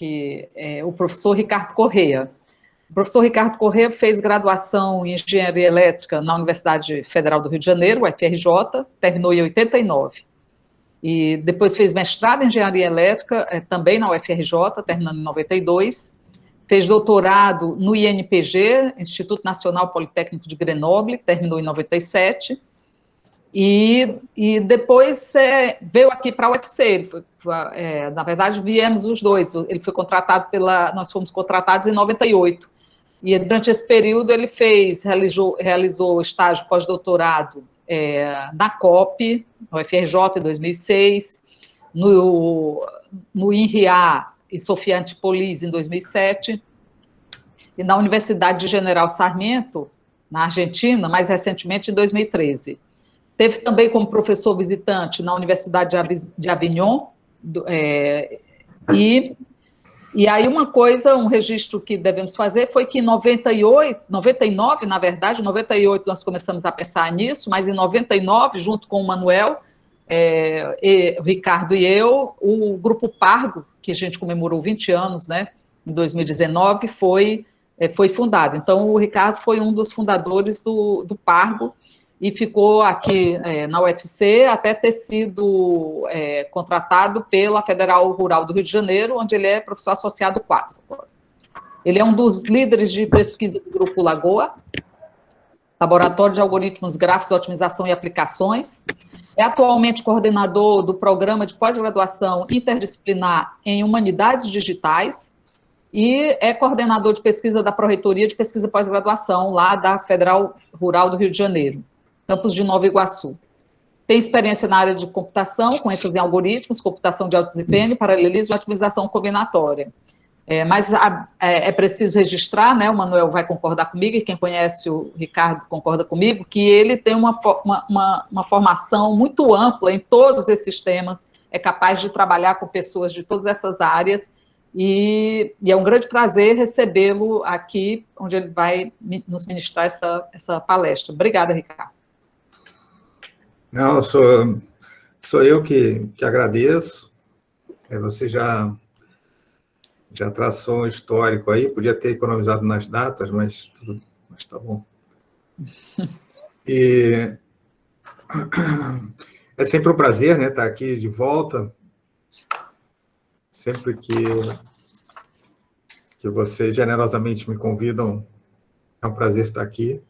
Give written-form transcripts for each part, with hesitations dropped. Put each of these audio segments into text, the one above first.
que é o professor Ricardo Corrêa. O professor Ricardo Corrêa fez graduação em Engenharia Elétrica na Universidade Federal do Rio de Janeiro, UFRJ, terminou em 89. E depois fez mestrado em Engenharia Elétrica, também na UFRJ, terminando em 92. Fez doutorado no INPG, Instituto Nacional Politécnico de Grenoble, terminou em 97. E depois veio aqui para a UFC. Na verdade, viemos os dois. Ele foi contratado nós fomos contratados em 98. E durante esse período ele realizou estágio pós-doutorado na COP, no UFRJ em 2006, no INRIA e Sofia Antipolis em 2007, e na Universidade de General Sarmiento, na Argentina, mais recentemente em 2013. Teve também como professor visitante na Universidade de Avignon, e aí um registro que devemos fazer foi que em 99, na verdade, em 98 nós começamos a pensar nisso, mas em 99, junto com o Manuel, o Ricardo e eu, o Grupo Pargo, que a gente comemorou 20 anos, né, em 2019, foi fundado. Então, o Ricardo foi um dos fundadores do Pargo, e ficou aqui na UFC até ter sido contratado pela Federal Rural do Rio de Janeiro, onde ele é professor associado 4. Ele é um dos líderes de pesquisa do Grupo Lagoa, Laboratório de Algoritmos Gráficos, Otimização e Aplicações. É atualmente coordenador do Programa de Pós-Graduação Interdisciplinar em Humanidades Digitais e é coordenador de pesquisa da Pró-Reitoria de Pesquisa e Pós-Graduação, lá da Federal Rural do Rio de Janeiro, campus de Nova Iguaçu. Tem experiência na área de computação, com ênfase em algoritmos, computação de alto desempenho, paralelismo e otimização combinatória. Mas é preciso registrar, né, o Manuel vai concordar comigo, e quem conhece o Ricardo concorda comigo, que ele tem uma formação muito ampla em todos esses temas, é capaz de trabalhar com pessoas de todas essas áreas, e é um grande prazer recebê-lo aqui, onde ele vai nos ministrar essa palestra. Obrigada, Ricardo. Não, sou eu que agradeço. Você já traçou um histórico aí, podia ter economizado nas datas, mas tá bom. E é sempre um prazer, né, estar aqui de volta. Sempre que vocês generosamente me convidam, é um prazer estar aqui.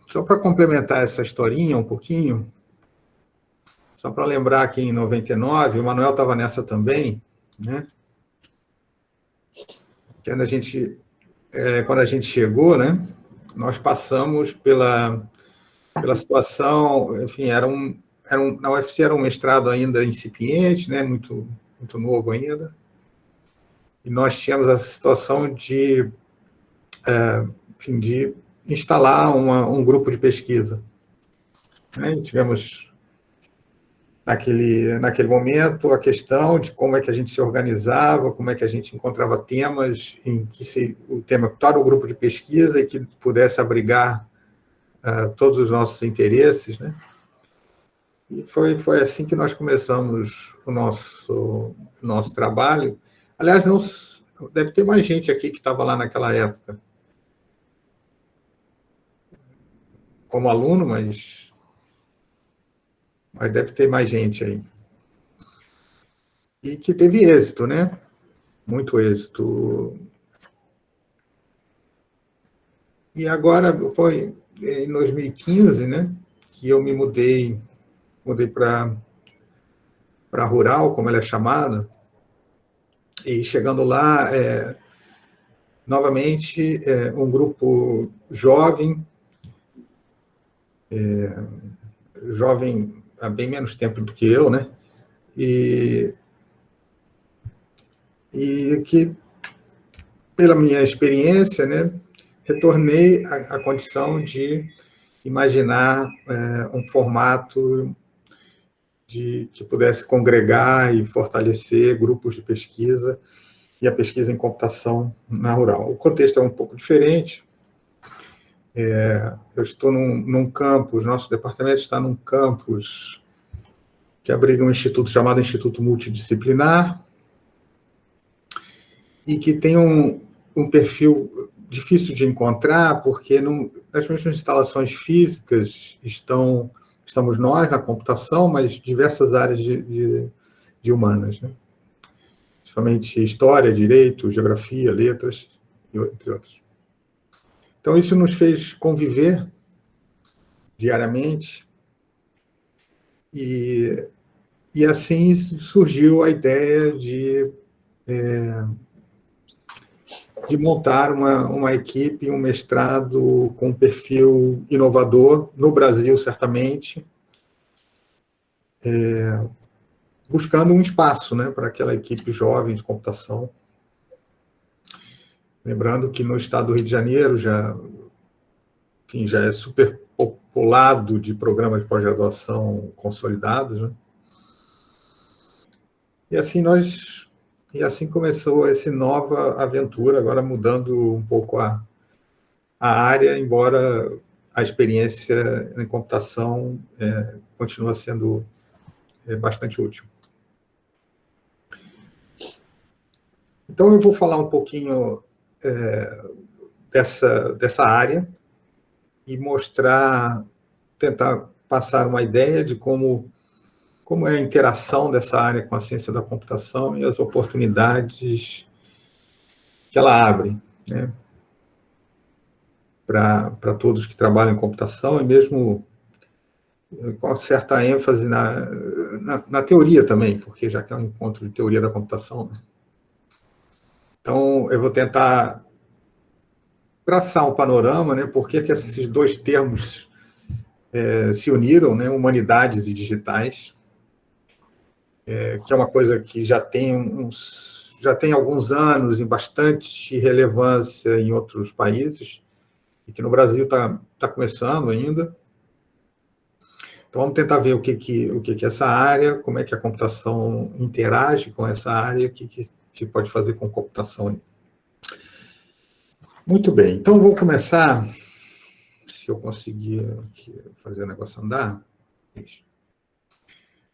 Só para complementar essa historinha um pouquinho, só para lembrar que em 99, o Manuel estava nessa também, né? Quando a gente chegou, né, nós passamos pela situação, enfim, na UFC era um mestrado ainda incipiente, né, muito, muito novo ainda, e nós tínhamos a situação de instalar um grupo de pesquisa. Né? Tivemos, naquele momento, a questão de como é que a gente se organizava, como é que a gente encontrava temas em que o tema todo o grupo de pesquisa e que pudesse abrigar todos os nossos interesses. Né? E foi assim que nós começamos o nosso trabalho. Aliás, deve ter mais gente aqui que estava lá naquela época, como aluno, mas deve ter mais gente aí. E que teve êxito, né? Muito êxito. E agora foi em 2015, né, que eu me mudei para Rural, como ela é chamada, e chegando lá, novamente, um grupo jovem há bem menos tempo do que eu, né? E que, pela minha experiência, né, retornei à condição de imaginar um formato que pudesse congregar e fortalecer grupos de pesquisa e a pesquisa em computação na Rural. O contexto é um pouco diferente. Eu estou num campus, nosso departamento está num campus que abriga um instituto chamado Instituto Multidisciplinar, e que tem um perfil difícil de encontrar, porque nas mesmas instalações físicas estamos nós na computação, mas diversas áreas de humanas, né? Principalmente história, direito, geografia, letras, entre outros. Então, isso nos fez conviver diariamente, e assim surgiu a ideia de montar uma equipe, um mestrado com perfil inovador, no Brasil, certamente, buscando um espaço, né, para aquela equipe jovem de computação. Lembrando que no estado do Rio de Janeiro já é super populado de programas de pós-graduação consolidados, né? E assim começou essa nova aventura, agora mudando um pouco a área, embora a experiência em computação continua sendo bastante útil. Então, eu vou falar um pouquinho dessa área e tentar passar uma ideia de como é a interação dessa área com a ciência da computação e as oportunidades que ela abre, né, para todos que trabalham em computação, e mesmo com certa ênfase na teoria também, porque já que é um encontro de teoria da computação, né? Então, eu vou tentar traçar um panorama, né, por que esses dois termos se uniram, né, humanidades e digitais, que é uma coisa que já tem alguns anos e bastante relevância em outros países, e que no Brasil está começando ainda. Então, vamos tentar ver o que é essa área, como é que a computação interage com essa área, o que pode fazer com a computação aí. Muito bem, então vou começar, se eu conseguir aqui fazer o negócio andar.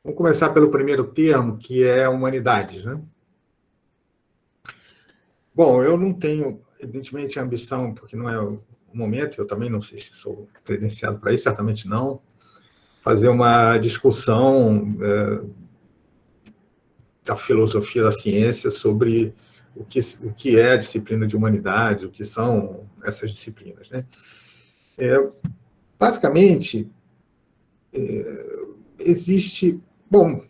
Vamos começar pelo primeiro termo, que é humanidades, né? Bom, eu não tenho, evidentemente, a ambição, porque não é o momento, eu também não sei se sou credenciado para isso, certamente não, fazer uma discussão da filosofia da ciência sobre o que é a disciplina de humanidades, o que são essas disciplinas, né? Basicamente, existe... Bom,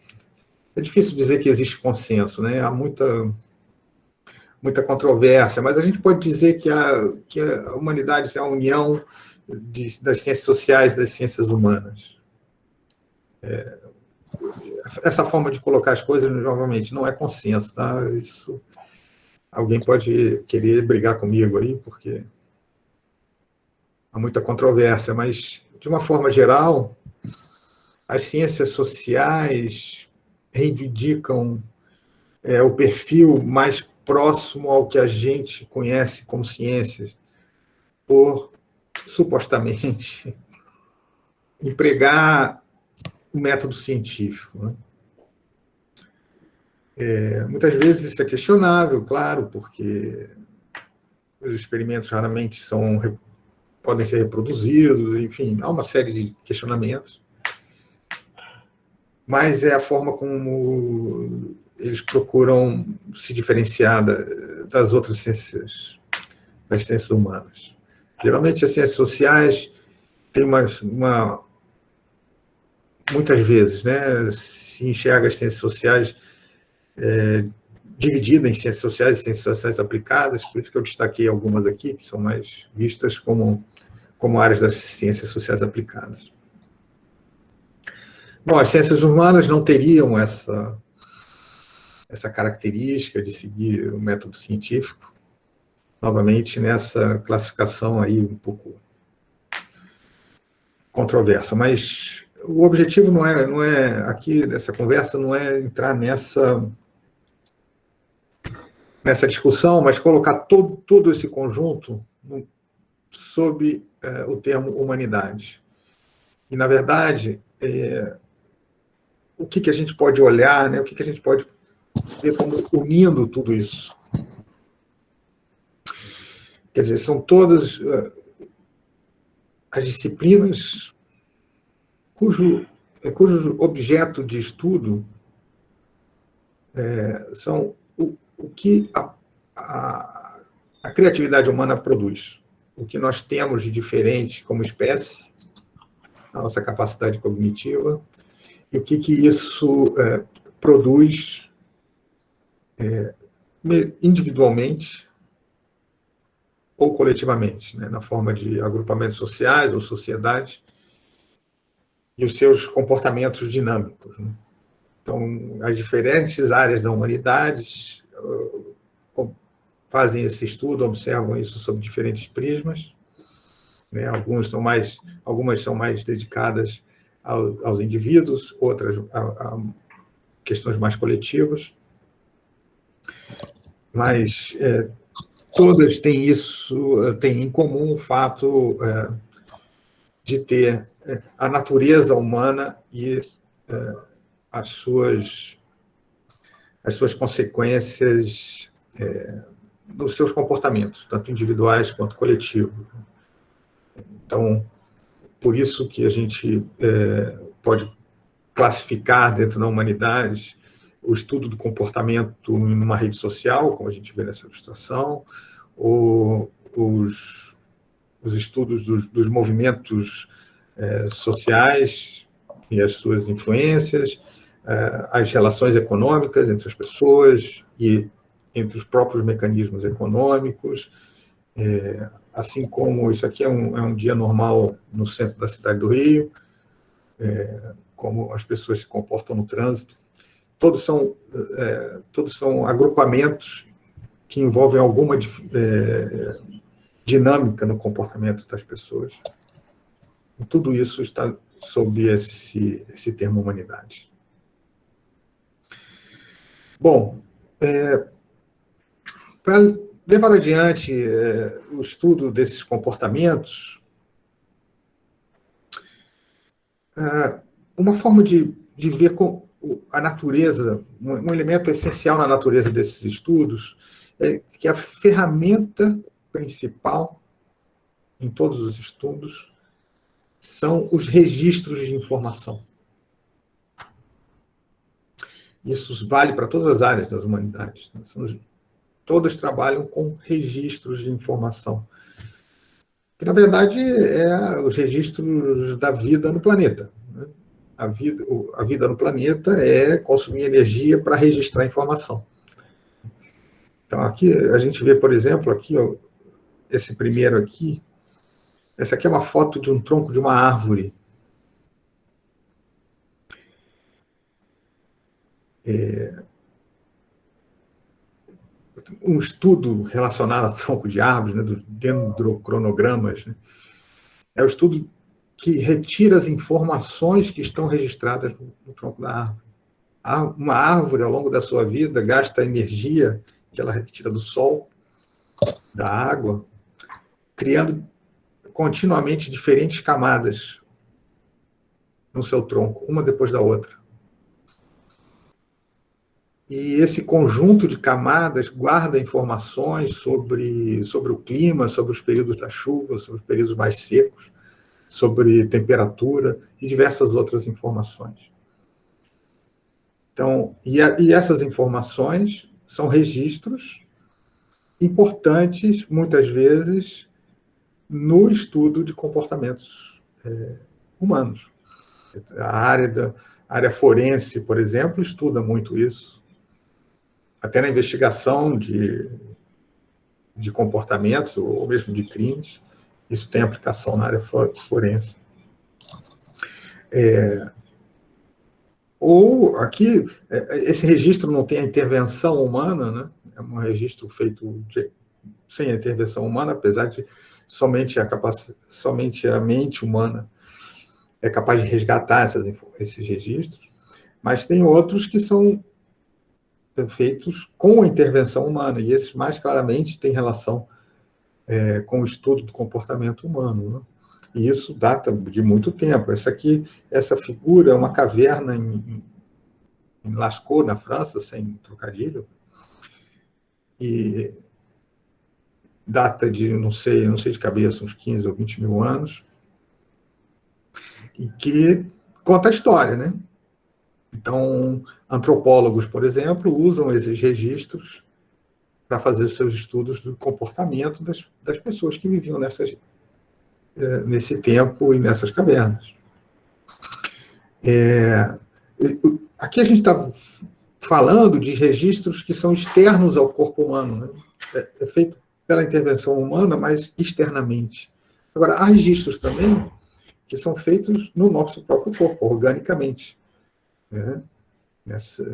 é difícil dizer que existe consenso, né? Há muita controvérsia, mas a gente pode dizer que a humanidade é a união das ciências sociais e das ciências humanas. Essa forma de colocar as coisas, novamente, não é consenso, tá? Isso, alguém pode querer brigar comigo aí, porque há muita controvérsia, mas, de uma forma geral, as ciências sociais reivindicam o perfil mais próximo ao que a gente conhece como ciências, por, supostamente, empregar o método científico, né? Muitas vezes isso é questionável, claro, porque os experimentos raramente podem ser reproduzidos, enfim, há uma série de questionamentos, mas é a forma como eles procuram se diferenciar das outras ciências, das ciências humanas. Geralmente, as ciências sociais têm muitas vezes, né, se enxerga as ciências sociais dividida em ciências sociais e ciências sociais aplicadas, por isso que eu destaquei algumas aqui, que são mais vistas como áreas das ciências sociais aplicadas. Bom, as ciências humanas não teriam essa característica de seguir o método científico, novamente nessa classificação aí um pouco controversa, mas o objetivo não é aqui nessa conversa, não é entrar nessa discussão, mas colocar todo esse conjunto sob o termo humanidade. E, na verdade, o que a gente pode olhar, né? O que a gente pode ver como unindo tudo isso. Quer dizer, são todas as disciplinas cujo objeto de estudo são o que a criatividade humana produz, o que nós temos de diferente como espécie, a nossa capacidade cognitiva, e o que isso produz individualmente ou coletivamente, né, na forma de agrupamentos sociais ou sociedades, e os seus comportamentos dinâmicos, né? Então, as diferentes áreas da humanidade fazem esse estudo, observam isso sob diferentes prismas, né? Algumas são mais dedicadas aos indivíduos, outras a questões mais coletivas, mas todas têm em comum o fato de ter a natureza humana e as suas consequências nos seus comportamentos, tanto individuais quanto coletivos. Então, por isso que a gente pode classificar dentro da humanidade o estudo do comportamento numa rede social, como a gente vê nessa ilustração, ou os estudos dos movimentos sociais e as suas influências, as relações econômicas entre as pessoas e entre os próprios mecanismos econômicos, assim como isso aqui é um dia normal no centro da cidade do Rio, como as pessoas se comportam no trânsito. Todos são agrupamentos que envolvem alguma dinâmica no comportamento das pessoas. E tudo isso está sob esse termo humanidade. Bom, para levar adiante o estudo desses comportamentos, uma forma de ver a natureza, um elemento essencial na natureza desses estudos, é que a ferramenta principal em todos os estudos são os registros de informação. Isso vale para todas as áreas das humanidades. Todas trabalham com registros de informação. Que, na verdade, os registros da vida no planeta. Né? A vida no planeta é consumir energia para registrar informação. Então, aqui a gente vê, por exemplo, aqui, ó, esse primeiro aqui, essa aqui é uma foto de um tronco de uma árvore. Um estudo relacionado a tronco de árvores, né, dos dendrocronogramas, né, é o estudo que retira as informações que estão registradas no tronco da árvore. Uma árvore, ao longo da sua vida, gasta energia que ela retira do sol, da água, criando continuamente diferentes camadas no seu tronco, uma depois da outra. E esse conjunto de camadas guarda informações sobre o clima, sobre os períodos da chuva, sobre os períodos mais secos, sobre temperatura e diversas outras informações. Então, e essas informações são registros importantes, muitas vezes, no estudo de comportamentos humanos. A área forense, por exemplo, estuda muito isso. Até na investigação de comportamentos, ou mesmo de crimes, isso tem aplicação na área forense. Ou aqui, esse registro não tem a intervenção humana, né? É um registro feito sem a intervenção humana, apesar de somente a mente humana é capaz de resgatar esses registros, mas tem outros que são feitos com a intervenção humana, e esses mais claramente têm relação com o estudo do comportamento humano, né? E isso data de muito tempo. Essa figura é uma caverna em Lascaux, na França, sem trocadilho, e data de, não sei de cabeça, uns 15 ou 20 mil anos, e que conta a história, né? Então, antropólogos, por exemplo, usam esses registros para fazer seus estudos do comportamento das pessoas que viviam nesse tempo e nessas cavernas. Aqui a gente está falando de registros que são externos ao corpo humano, né? É feito pela intervenção humana, mas externamente. Agora, há registros também que são feitos no nosso próprio corpo, organicamente, né?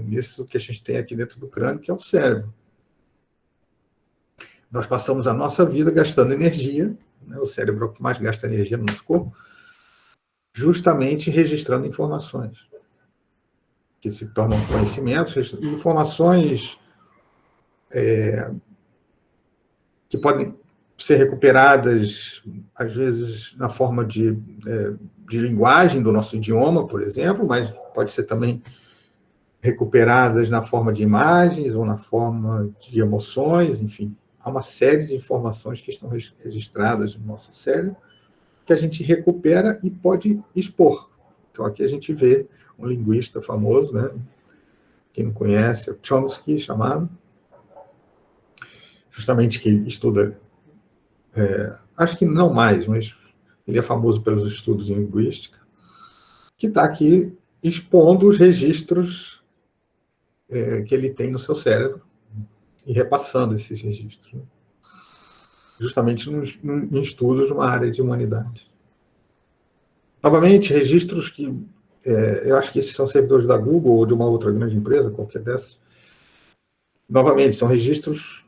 Nisso que a gente tem aqui dentro do crânio, que é o cérebro. Nós passamos a nossa vida gastando energia, né? O cérebro é o que mais gasta energia no nosso corpo, justamente registrando informações que se tornam conhecimentos, informações que podem ser recuperadas, às vezes, na forma de linguagem do nosso idioma, por exemplo, mas pode ser também recuperadas na forma de imagens ou na forma de emoções, enfim. Há uma série de informações que estão registradas no nosso cérebro que a gente recupera e pode expor. Então, aqui a gente vê um linguista famoso, né? Quem não conhece, é o Chomsky, chamado, justamente que estuda, acho que não mais, mas ele é famoso pelos estudos em linguística, que está aqui expondo os registros que ele tem no seu cérebro e repassando esses registros, né? Justamente em estudos numa área de humanidade. Novamente, registros que eu acho que esses são servidores da Google ou de uma outra grande empresa, qualquer dessas. Novamente, são registros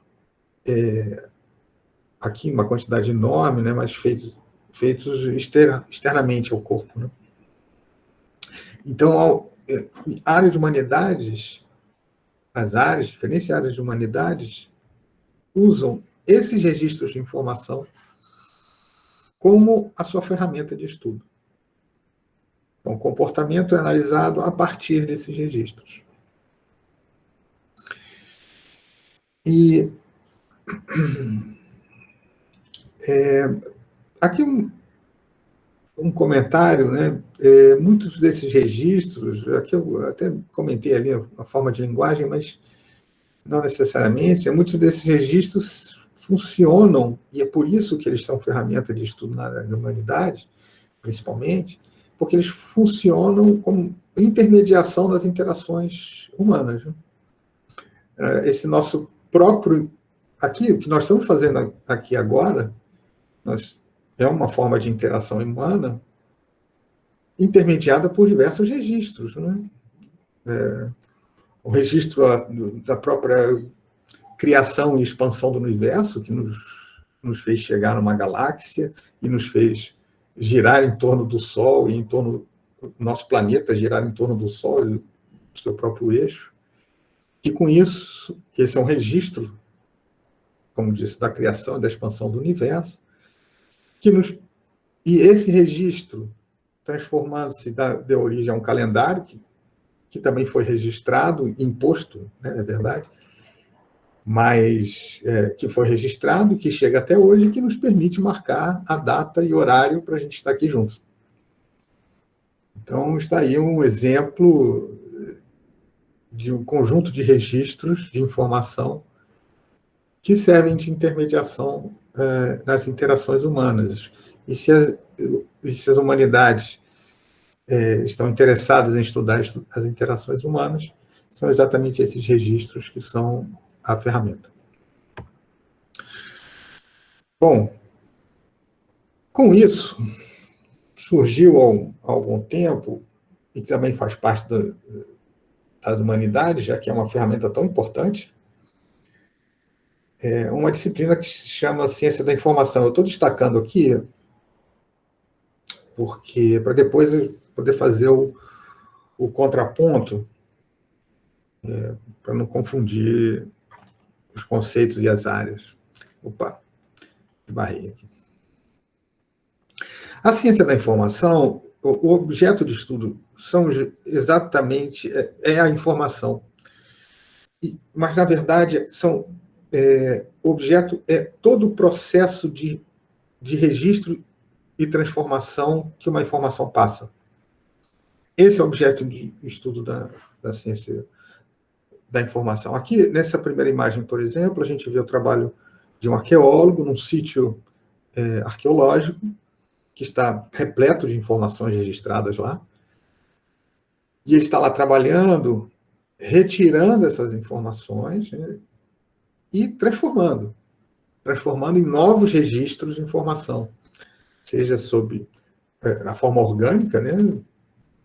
aqui uma quantidade enorme, né, mas feitos externamente ao corpo, né? Então, a área de humanidades, as áreas, diferentes áreas de humanidades, usam esses registros de informação como a sua ferramenta de estudo. Então, o comportamento é analisado a partir desses registros. E aqui um comentário, né? Muitos desses registros, aqui eu até comentei ali a forma de linguagem, mas não necessariamente, muitos desses registros funcionam, e é por isso que eles são ferramenta de estudo na área da humanidade, principalmente, porque eles funcionam como intermediação das interações humanas, né? Esse nosso próprio... Aqui, o que nós estamos fazendo aqui agora, é uma forma de interação humana intermediada por diversos registros, né? O registro da própria criação e expansão do universo, que nos fez chegar numa galáxia e nos fez girar em torno do Sol e em torno do nosso planeta, girar em torno do Sol e do seu próprio eixo. E com isso, esse é um registro, como disse, da criação e da expansão do universo, e esse registro, transformando-se, deu origem a um calendário que também foi registrado, imposto, né, é verdade, mas que foi registrado, que chega até hoje, que nos permite marcar a data e horário para a gente estar aqui juntos. Então, está aí um exemplo de um conjunto de registros de informação que servem de intermediação nas interações humanas. E se as humanidades estão interessadas em estudar as interações humanas, são exatamente esses registros que são a ferramenta. Bom, com isso, surgiu há algum tempo, e também faz parte das humanidades, já que é uma ferramenta tão importante, uma disciplina que se chama Ciência da Informação. Eu estou destacando aqui porque para depois eu poder fazer o contraponto, para não confundir os conceitos e as áreas. Opa, barrei aqui. A ciência da informação o objeto de estudo são exatamente a informação. Mas, na verdade, o objeto é todo o processo de registro e transformação que uma informação passa. Esse é o objeto de estudo da ciência da informação. Aqui, nessa primeira imagem, por exemplo, a gente vê o trabalho de um arqueólogo num sítio arqueológico, que está repleto de informações registradas lá, e ele está lá trabalhando, retirando essas informações, né, e transformando em novos registros de informação, seja sob a forma orgânica, né,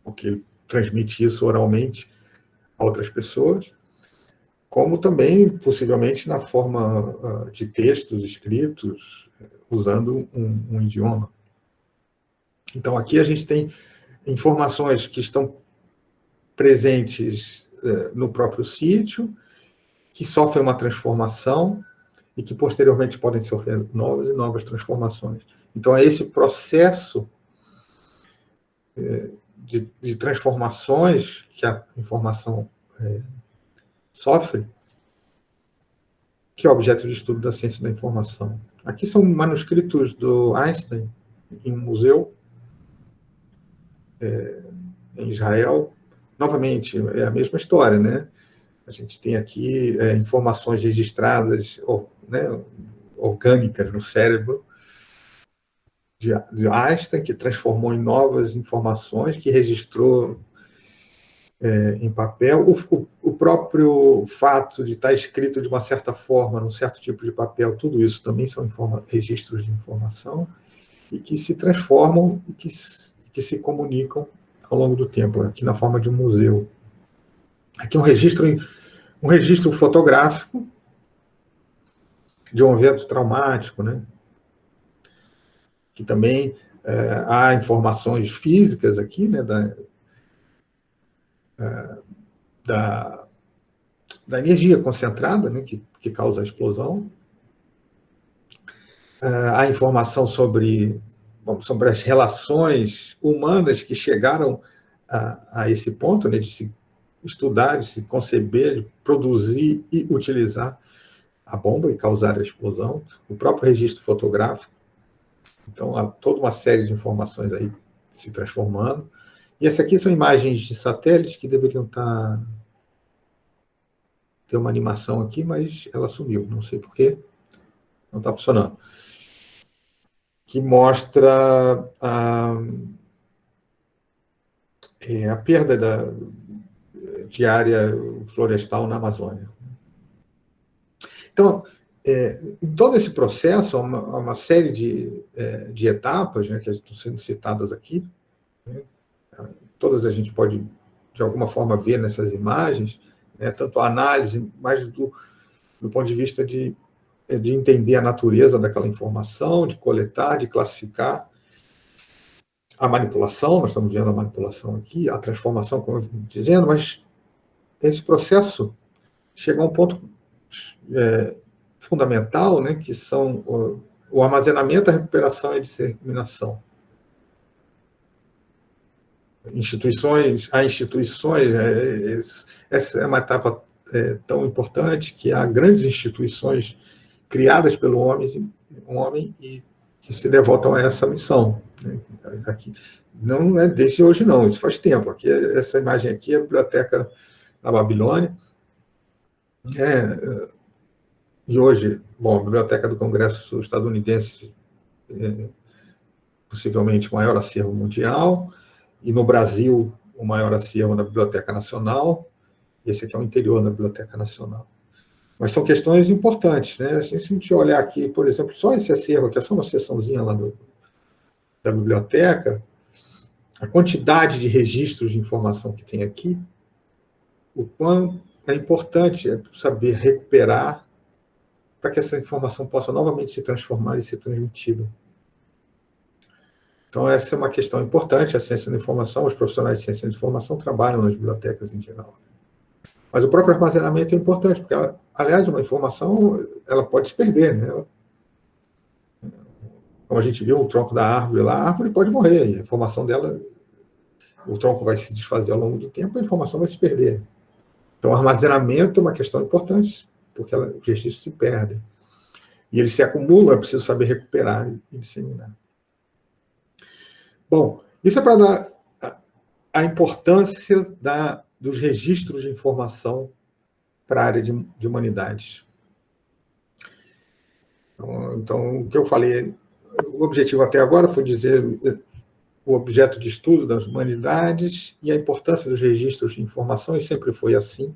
porque ele transmite isso oralmente a outras pessoas, como também, possivelmente, na forma de textos escritos, usando um idioma. Então, aqui a gente tem informações que estão presentes no próprio sítio, que sofrem uma transformação e que, posteriormente, podem sofrer novas e novas transformações. Então, é esse processo de transformações que a informação sofre, que é objeto de estudo da ciência da informação. Aqui são manuscritos do Einstein em um museu em Israel. Novamente, é a mesma história, né? A gente tem aqui informações registradas, né, orgânicas no cérebro de Einstein, que transformou em novas informações, que registrou em papel. O próprio fato de estar escrito de uma certa forma, num certo tipo de papel, tudo isso também são registros de informação, e que se transformam e que se comunicam ao longo do tempo, aqui na forma de um museu. Aqui um registro fotográfico de um evento traumático, né? Que também há informações físicas aqui, né? Da energia concentrada, né? Que causa a explosão. Há informação sobre as relações humanas que chegaram a esse ponto, né? De se estudar, de se conceber, de produzir e utilizar a bomba e causar a explosão, o próprio registro fotográfico. Então, há toda uma série de informações aí se transformando. E essas aqui são imagens de satélites que deveriam ter uma animação aqui, mas ela sumiu, não sei por quê, não está funcionando. Que mostra a perda de área florestal na Amazônia. Então, em todo esse processo, há uma série de etapas, né, que estão sendo citadas aqui, né, todas a gente pode, de alguma forma, ver nessas imagens, né, tanto a análise, mais do ponto de vista de entender a natureza daquela informação, de coletar, de classificar, a manipulação, nós estamos vendo a manipulação aqui, a transformação, como eu estou dizendo, mas esse processo chega a um ponto fundamental, né, que são o armazenamento, a recuperação e a disseminação. Há instituições, essa é uma etapa tão importante, que há grandes instituições criadas pelo homem e que se devotam a essa missão. Aqui, não é desde hoje, não, isso faz tempo. Aqui, essa imagem aqui é a Biblioteca da Babilônia, e hoje, a Biblioteca do Congresso estadunidense, possivelmente o maior acervo mundial, e no Brasil, o maior acervo na Biblioteca Nacional. Esse aqui é o interior da Biblioteca Nacional. Mas são questões importantes, né? Se a gente olhar aqui, por exemplo, só esse acervo aqui, é só uma seçãozinha lá da biblioteca, a quantidade de registros de informação que tem aqui, o quão é importante saber recuperar para que essa informação possa novamente se transformar e ser transmitida. Então, essa é uma questão importante. A ciência da informação, os profissionais de ciência da informação trabalham nas bibliotecas em geral. Mas o próprio armazenamento é importante, porque, aliás, uma informação ela pode se perder, né? Como a gente viu o tronco da árvore lá, a árvore pode morrer, e a informação dela o tronco vai se desfazer ao longo do tempo, a informação vai se perder. Então, o armazenamento é uma questão importante, porque os registros se perdem. E eles se acumulam, é preciso saber recuperar e disseminar. Bom, isso é para dar a importância dos registros de informação para a área de humanidades. Então, o que eu falei, o objetivo até agora foi dizer o objeto de estudo das humanidades e a importância dos registros de informação, e sempre foi assim,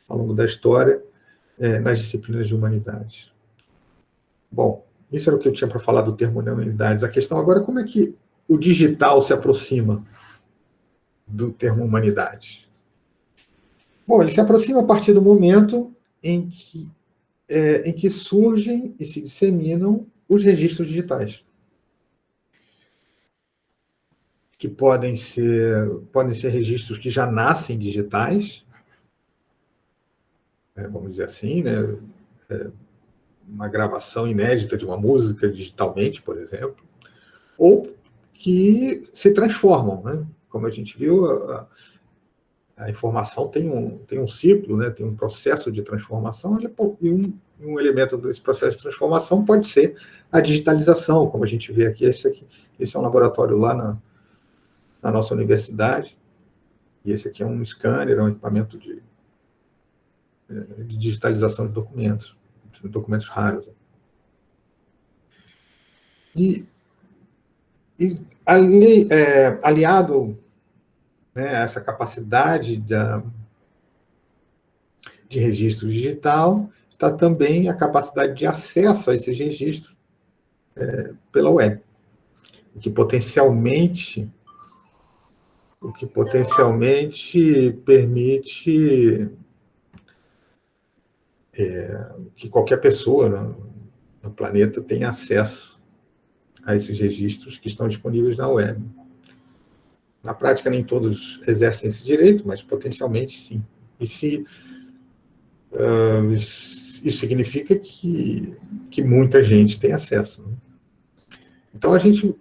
ao longo da história, nas disciplinas de humanidades. Bom, isso era o que eu tinha para falar do termo humanidades. A questão agora é como é que o digital se aproxima do termo humanidades. Bom, ele se aproxima a partir do momento em que surgem e se disseminam os registros digitais, que podem ser registros que já nascem digitais, vamos dizer assim, né? Uma gravação inédita de uma música digitalmente, por exemplo, ou que se transformam, né? Como a gente viu, a informação tem um ciclo, né? Tem um processo de transformação, e um elemento desse processo de transformação pode ser a digitalização, como a gente vê aqui. Esse é um laboratório lá na nossa universidade, e esse aqui é um scanner, é um equipamento de digitalização de documentos raros. E aliado, né, a essa capacidade de registro digital, está também a capacidade de acesso a esses registros pela web, o que potencialmente permite que qualquer pessoa no planeta tenha acesso a esses registros que estão disponíveis na web. Na prática, nem todos exercem esse direito, mas potencialmente sim. Isso significa que muita gente tem acesso, né? Então, a gente,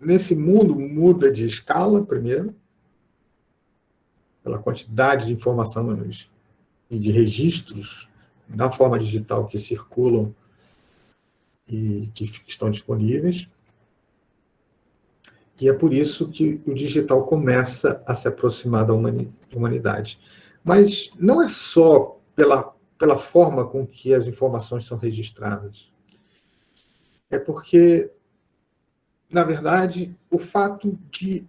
nesse mundo, muda de escala, primeiro, pela quantidade de informação e de registros na forma digital que circulam e que estão disponíveis. E é por isso que o digital começa a se aproximar da humanidade. Mas não é só pela forma com que as informações são registradas. É porque, na verdade, o fato de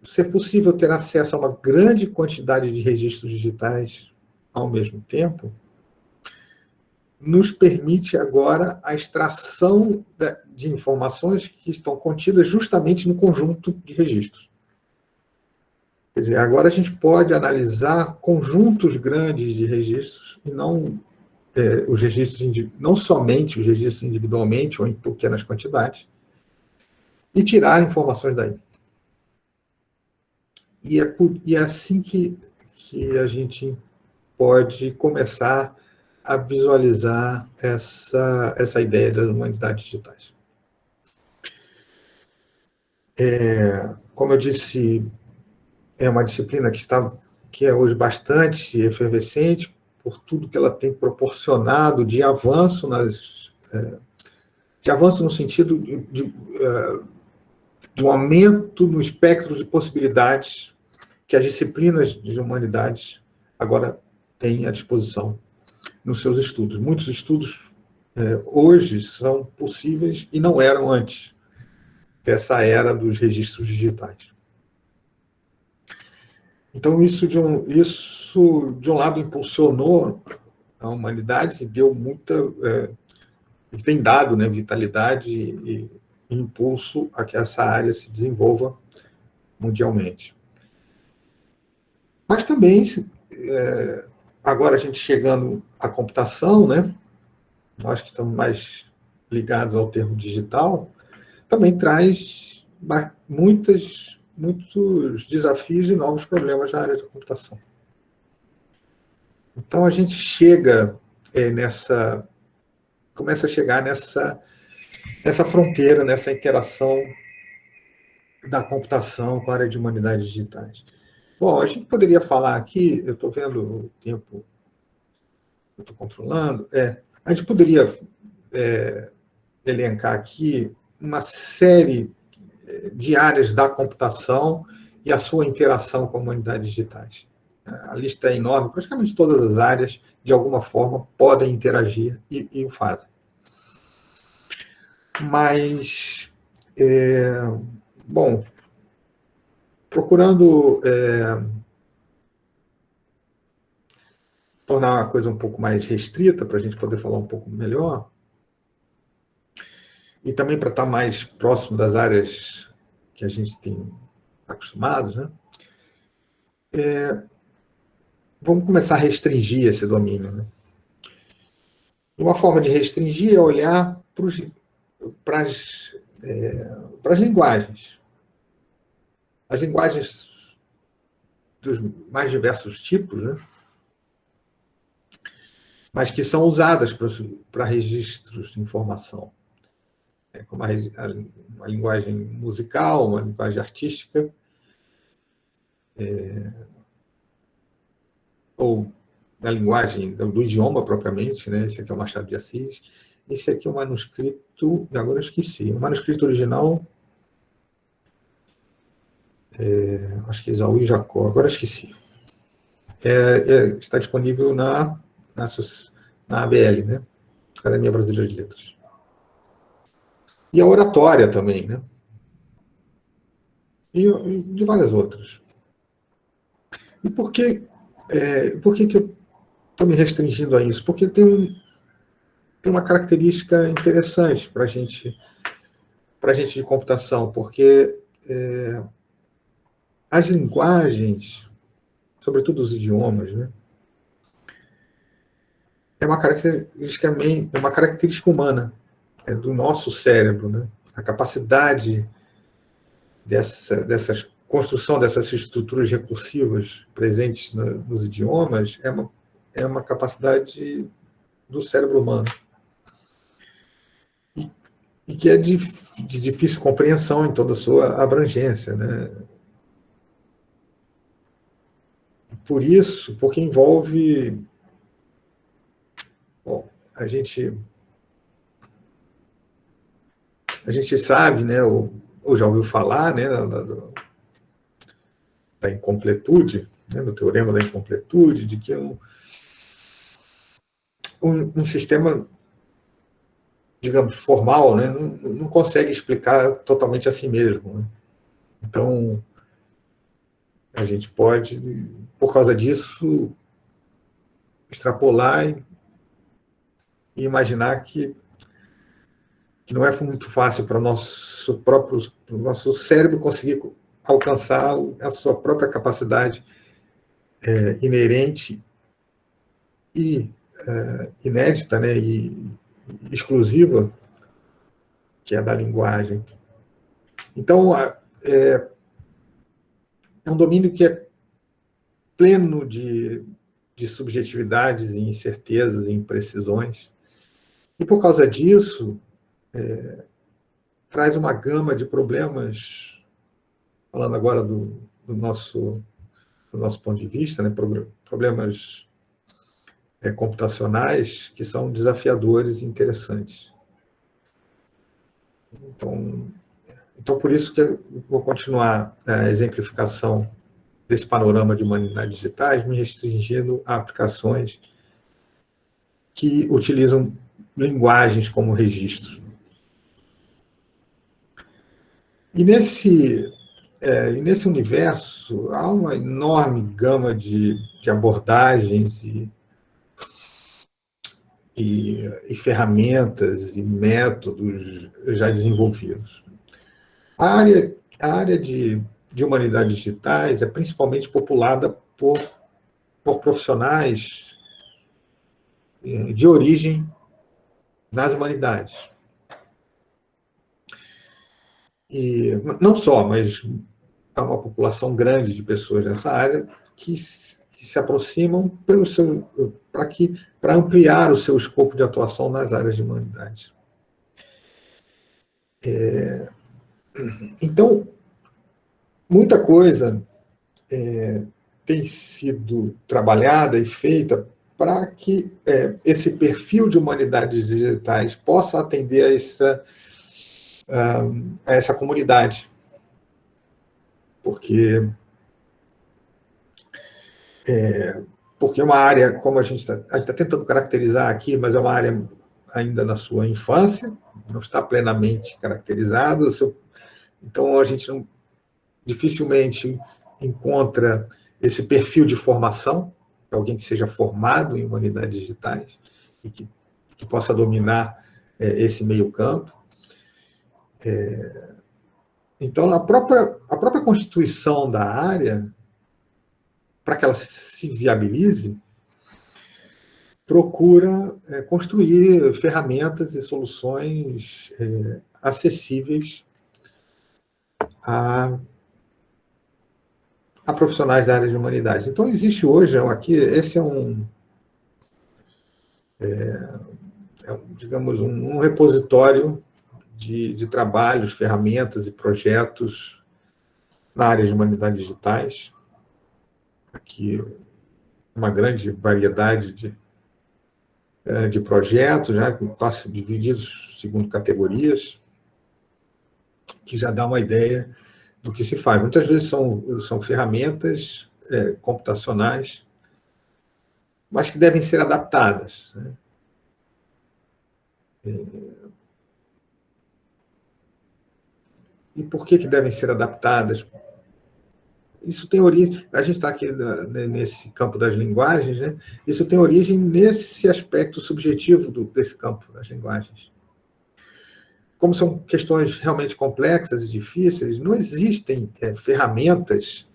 ser possível ter acesso a uma grande quantidade de registros digitais ao mesmo tempo nos permite agora a extração de informações que estão contidas justamente no conjunto de registros. Quer dizer, agora a gente pode analisar conjuntos grandes de registros e não não somente os registros individualmente ou em pequenas quantidades, e tirar informações daí. E é assim que a gente pode começar a visualizar essa ideia das humanidades digitais. Como eu disse, é uma disciplina que é hoje bastante efervescente por tudo que ela tem proporcionado de avanço no sentido de um aumento no espectro de possibilidades que as disciplinas de humanidades agora têm à disposição nos seus estudos. Muitos estudos hoje são possíveis e não eram antes dessa era dos registros digitais. Então, isso de um lado impulsionou a humanidade e deu tem dado, né, vitalidade e impulso a que essa área se desenvolva mundialmente. Mas também, agora a gente chegando à computação, né, nós que estamos mais ligados ao termo digital, também traz muitos desafios e novos problemas na área da computação. Então, a gente começa a chegar nessa fronteira, nessa interação da computação com a área de humanidades digitais. Bom, a gente poderia falar aqui, eu estou vendo o tempo, eu estou controlando, a gente poderia elencar aqui uma série de áreas da computação e a sua interação com humanidades digitais. A lista é enorme, praticamente todas as áreas, de alguma forma, podem interagir e o fazem. Mas, bom, procurando tornar a coisa um pouco mais restrita, para a gente poder falar um pouco melhor, e também para estar mais próximo das áreas que a gente tem acostumados, né? Vamos começar a restringir esse domínio, né? Uma forma de restringir é olhar para as linguagens. As linguagens dos mais diversos tipos, né? Mas que são usadas para registros de informação. Como a linguagem musical, uma linguagem artística, ou a linguagem do idioma propriamente, né? Esse aqui é o Machado de Assis, esse aqui é o manuscrito, agora eu esqueci, o manuscrito original, acho que é Esaú e Jacó, agora eu esqueci. Está disponível na ABL, né? Academia Brasileira de Letras. E a oratória também, né? E de várias outras. E por que que eu estou me restringindo a isso? Porque tem uma característica interessante para a gente de computação, porque as linguagens, sobretudo os idiomas, né, é uma característica humana, do nosso cérebro, né? A capacidade dessa construção dessas estruturas recursivas presentes nos idiomas é uma capacidade do cérebro humano. E que é de difícil compreensão em toda a sua abrangência, né? Por isso, porque envolve... Bom, a gente sabe, né, ou já ouviu falar, né, da incompletude, né, do teorema da incompletude, de que um sistema, digamos, formal, né, não consegue explicar totalmente a si mesmo, né? Então, a gente pode, por causa disso, extrapolar e imaginar que não é muito fácil para o nosso cérebro conseguir alcançar a sua própria capacidade inerente e inédita, né, e exclusiva, que é da linguagem. Então, é um domínio que é pleno de subjetividades e incertezas e imprecisões. E, por causa disso, traz uma gama de problemas, falando agora do nosso ponto de vista, né, problemas computacionais que são desafiadores e interessantes. Então, por isso que eu vou continuar a exemplificação desse panorama de humanidades digitais, me restringindo a aplicações que utilizam linguagens como registro. E nesse universo há uma enorme gama de abordagens e ferramentas e métodos já desenvolvidos. A área de humanidades digitais é principalmente populada por profissionais de origem nas humanidades. E não só, mas há uma população grande de pessoas nessa área que se aproximam para ampliar o seu escopo de atuação nas áreas de humanidades. Então, muita coisa tem sido trabalhada e feita para que esse perfil de humanidades digitais possa atender a essa comunidade. Porque é uma área, como a gente está tentando caracterizar aqui, mas é uma área ainda na sua infância, não está plenamente caracterizada, então a gente dificilmente encontra esse perfil de formação, alguém que seja formado em humanidades digitais e que possa dominar esse meio campo. Então, a própria constituição da área, para que ela se viabilize, procura construir ferramentas e soluções acessíveis a profissionais da área de humanidades. Então, existe hoje, aqui, esse digamos, um repositório de trabalhos, ferramentas e projetos na área de humanidades digitais. Aqui, uma grande variedade de projetos, já divididos segundo categorias, que já dá uma ideia do que se faz. Muitas vezes são ferramentas computacionais, mas que devem ser adaptadas, né? E por que devem ser adaptadas? Isso tem origem, a gente está aqui nesse campo das linguagens, né? Isso tem origem nesse aspecto subjetivo desse campo das linguagens. Como são questões realmente complexas e difíceis, não existem ferramentas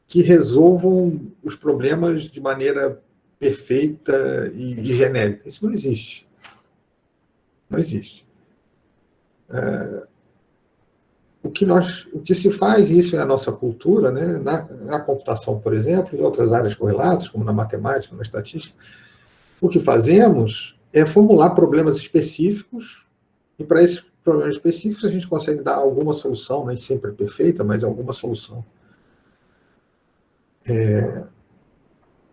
que resolvam os problemas de maneira perfeita e genérica. Isso não existe. Não existe. O que se faz, isso é a nossa cultura, né? Na computação, por exemplo, em outras áreas correlatas, como na matemática, na estatística, o que fazemos é formular problemas específicos, e para esses problemas específicos a gente consegue dar alguma solução, nem sempre perfeita, mas alguma solução.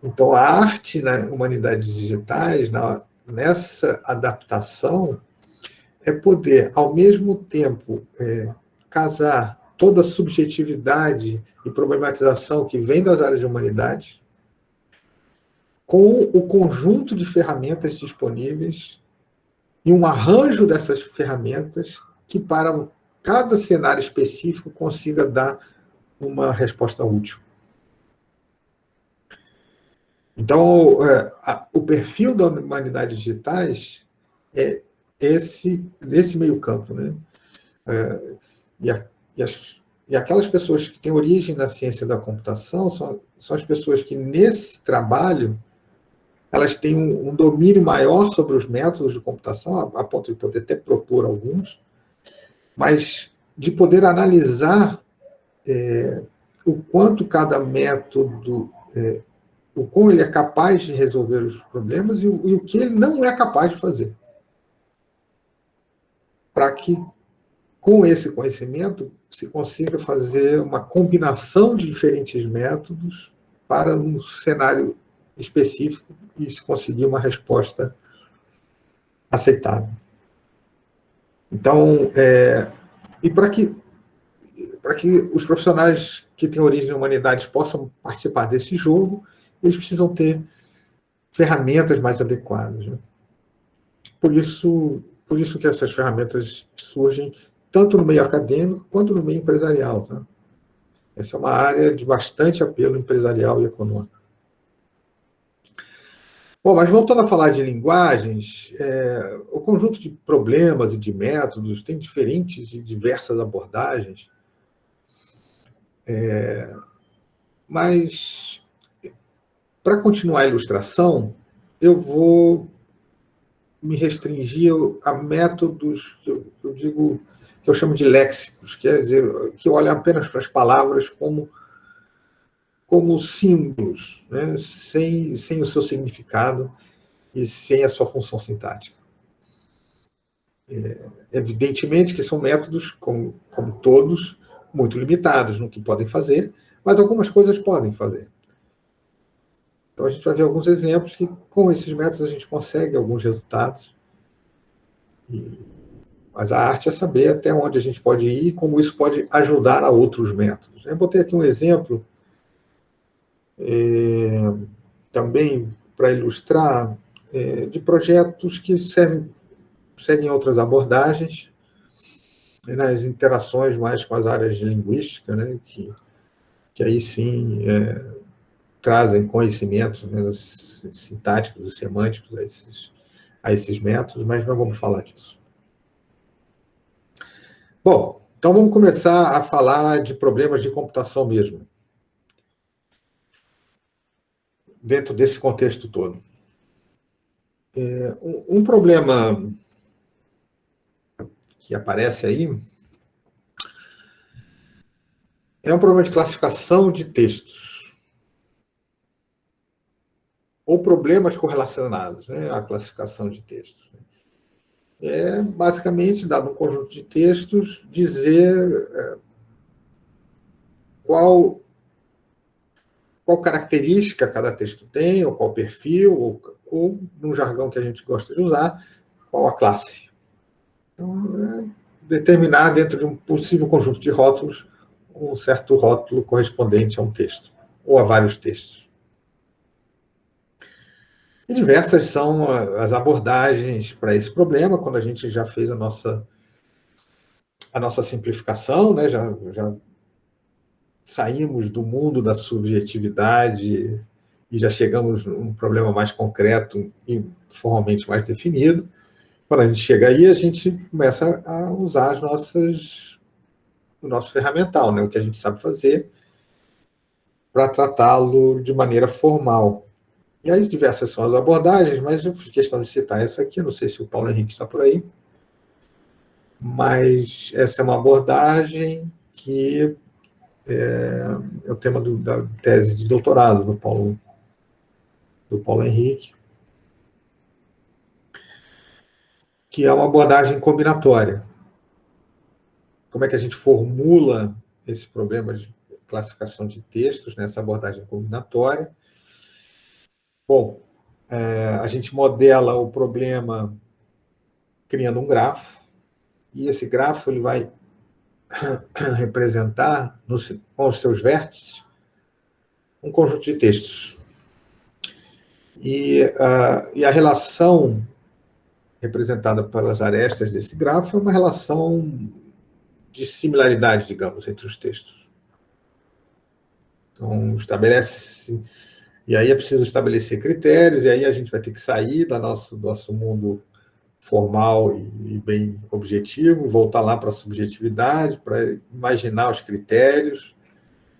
Então, a arte na humanidades digitais, nessa adaptação, é poder, ao mesmo tempo, casar toda a subjetividade e problematização que vem das áreas de humanidades com o conjunto de ferramentas disponíveis e um arranjo dessas ferramentas que, para cada cenário específico, consiga dar uma resposta útil. Então, o perfil da humanidades digitais é nesse meio campo, né? E aquelas pessoas que têm origem na ciência da computação são as pessoas que, nesse trabalho, elas têm um domínio maior sobre os métodos de computação, a ponto de poder até propor alguns, mas de poder analisar o quanto cada método, o como ele é capaz de resolver os problemas e o que ele não é capaz de fazer. Para que, com esse conhecimento, se consiga fazer uma combinação de diferentes métodos para um cenário específico e se conseguir uma resposta aceitável. Então, e para que os profissionais que têm origem em humanidades possam participar desse jogo, eles precisam ter ferramentas mais adequadas, né? Por isso que essas ferramentas surgem tanto no meio acadêmico quanto no meio empresarial, tá? Essa é uma área de bastante apelo empresarial e econômico. Bom, mas voltando a falar de linguagens, o conjunto de problemas e de métodos tem diferentes e diversas abordagens, mas, para continuar a ilustração, eu vou me restringir a métodos que eu digo, que eu chamo de léxicos, quer dizer, que olham apenas para as palavras como símbolos, né? sem o seu significado e sem a sua função sintática. Evidentemente que são métodos, como todos, muito limitados no que podem fazer, mas algumas coisas podem fazer. Então, a gente vai ver alguns exemplos que, com esses métodos, a gente consegue alguns resultados. Mas a arte é saber até onde a gente pode ir e como isso pode ajudar a outros métodos. Eu botei aqui um exemplo, também para ilustrar, de projetos que seguem outras abordagens, nas interações mais com as áreas de linguística, né, que aí sim trazem conhecimentos, né, sintáticos e semânticos a esses métodos, mas não vamos falar disso. Bom, então vamos começar a falar de problemas de computação mesmo, dentro desse contexto todo. Um problema que aparece aí é um problema de classificação de textos, ou problemas correlacionados, né, à classificação de textos. É, basicamente, dado um conjunto de textos, dizer qual característica cada texto tem, ou qual perfil, ou, no jargão que a gente gosta de usar, qual a classe. Então, determinar dentro de um possível conjunto de rótulos um certo rótulo correspondente a um texto, ou a vários textos. E diversas são as abordagens para esse problema, quando a gente já fez a nossa simplificação, né? já saímos do mundo da subjetividade e já chegamos a um problema mais concreto e formalmente mais definido. Quando a gente chega aí, a gente começa a usar o nosso ferramental, né? O que a gente sabe fazer para tratá-lo de maneira formal. E aí diversas são as abordagens, mas eu fiz questão de citar essa aqui, não sei se o Paulo Henrique está por aí, mas essa é uma abordagem que é o tema da tese de doutorado do Paulo Henrique, que é uma abordagem combinatória. Como é que a gente formula esse problema de classificação de textos nessa abordagem combinatória? Bom, a gente modela o problema criando um grafo, e esse grafo ele vai representar, com os seus vértices, um conjunto de textos. E a relação representada pelas arestas desse grafo é uma relação de similaridade, digamos, entre os textos. Então, estabelece... E aí é preciso estabelecer critérios, e aí a gente vai ter que sair do nosso mundo formal e bem objetivo, voltar lá para a subjetividade, para imaginar os critérios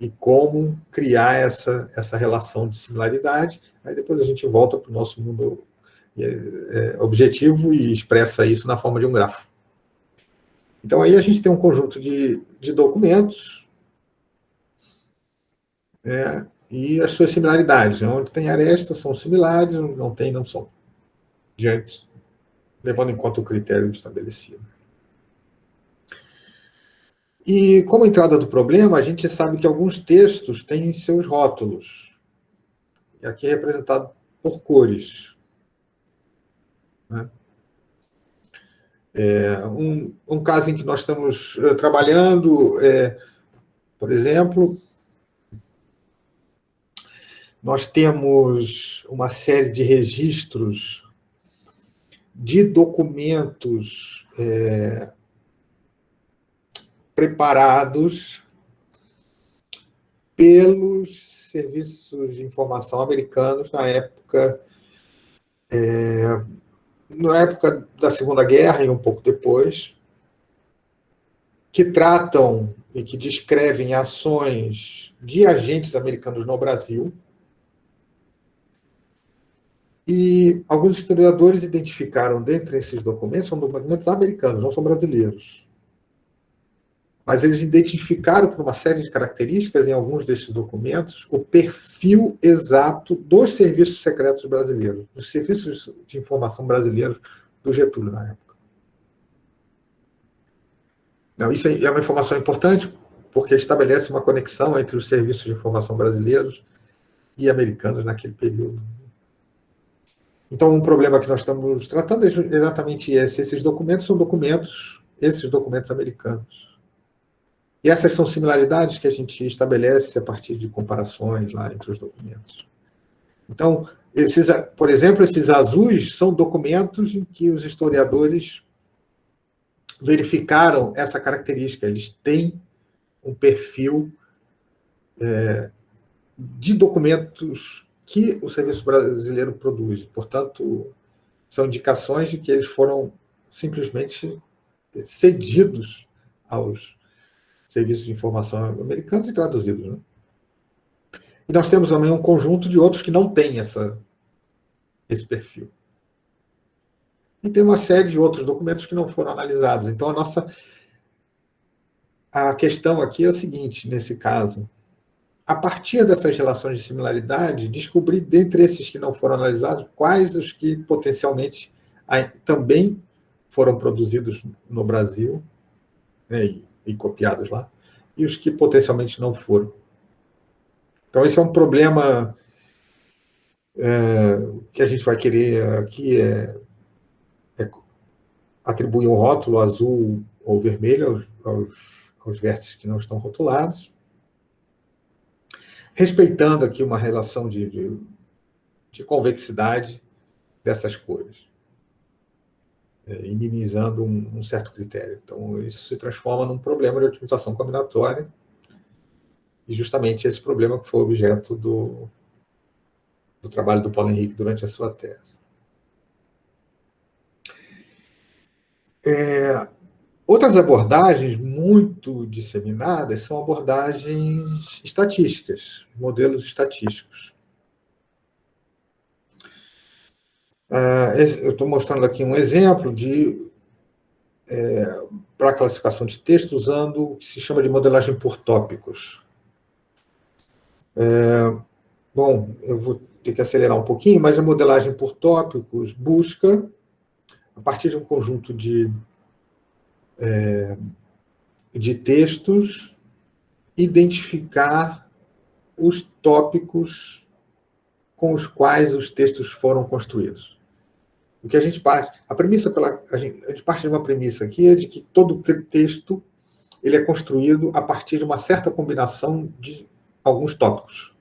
e como criar essa relação de similaridade. Aí depois a gente volta para o nosso mundo objetivo e expressa isso na forma de um grafo. Então aí a gente tem um conjunto de documentos, e as suas similaridades. Onde tem arestas são similares, não tem, não são. Levando em conta o critério estabelecido. E, como entrada do problema, a gente sabe que alguns textos têm seus rótulos. E aqui é representado por cores. Né? Um caso em que nós estamos trabalhando, por exemplo, nós temos uma série de registros de documentos preparados pelos serviços de informação americanos na época da Segunda Guerra e um pouco depois, que tratam e que descrevem ações de agentes americanos no Brasil. E alguns historiadores identificaram, dentre esses documentos, são documentos americanos, não são brasileiros. Mas eles identificaram, por uma série de características, em alguns desses documentos, o perfil exato dos serviços secretos brasileiros, dos serviços de informação brasileiros do Getúlio, na época. Não, isso é uma informação importante, porque estabelece uma conexão entre os serviços de informação brasileiros e americanos naquele período. Então, um problema que nós estamos tratando é exatamente esse. Esses documentos são esses documentos americanos. E essas são similaridades que a gente estabelece a partir de comparações lá entre os documentos. Então, por exemplo, esses azuis são documentos em que os historiadores verificaram essa característica. Eles têm um perfil de documentos que o Serviço Brasileiro produz. Portanto, são indicações de que eles foram simplesmente cedidos aos serviços de informação americanos e traduzidos. Né? E nós temos também um conjunto de outros que não têm esse perfil. E tem uma série de outros documentos que não foram analisados. Então, a questão aqui é a seguinte, nesse caso. A partir dessas relações de similaridade, descobrir, dentre esses que não foram analisados, quais os que potencialmente também foram produzidos no Brasil, né, e copiados lá, e os que potencialmente não foram. Então, esse é um problema que a gente vai querer aqui atribuir um rótulo azul ou vermelho aos vértices que não estão rotulados, respeitando aqui uma relação de convexidade dessas cores, e minimizando um certo critério. Então, isso se transforma num problema de otimização combinatória, e justamente esse problema que foi objeto do trabalho do Paulo Henrique durante a sua tese. Outras abordagens muito disseminadas são abordagens estatísticas, modelos estatísticos. Eu estou mostrando aqui um exemplo para a classificação de texto usando o que se chama de modelagem por tópicos. Bom, eu vou ter que acelerar um pouquinho, mas a modelagem por tópicos busca, a partir de um conjunto de textos, identificar os tópicos com os quais os textos foram construídos. O que a gente parte de uma premissa aqui é de que todo texto ele é construído a partir de uma certa combinação de alguns tópicos.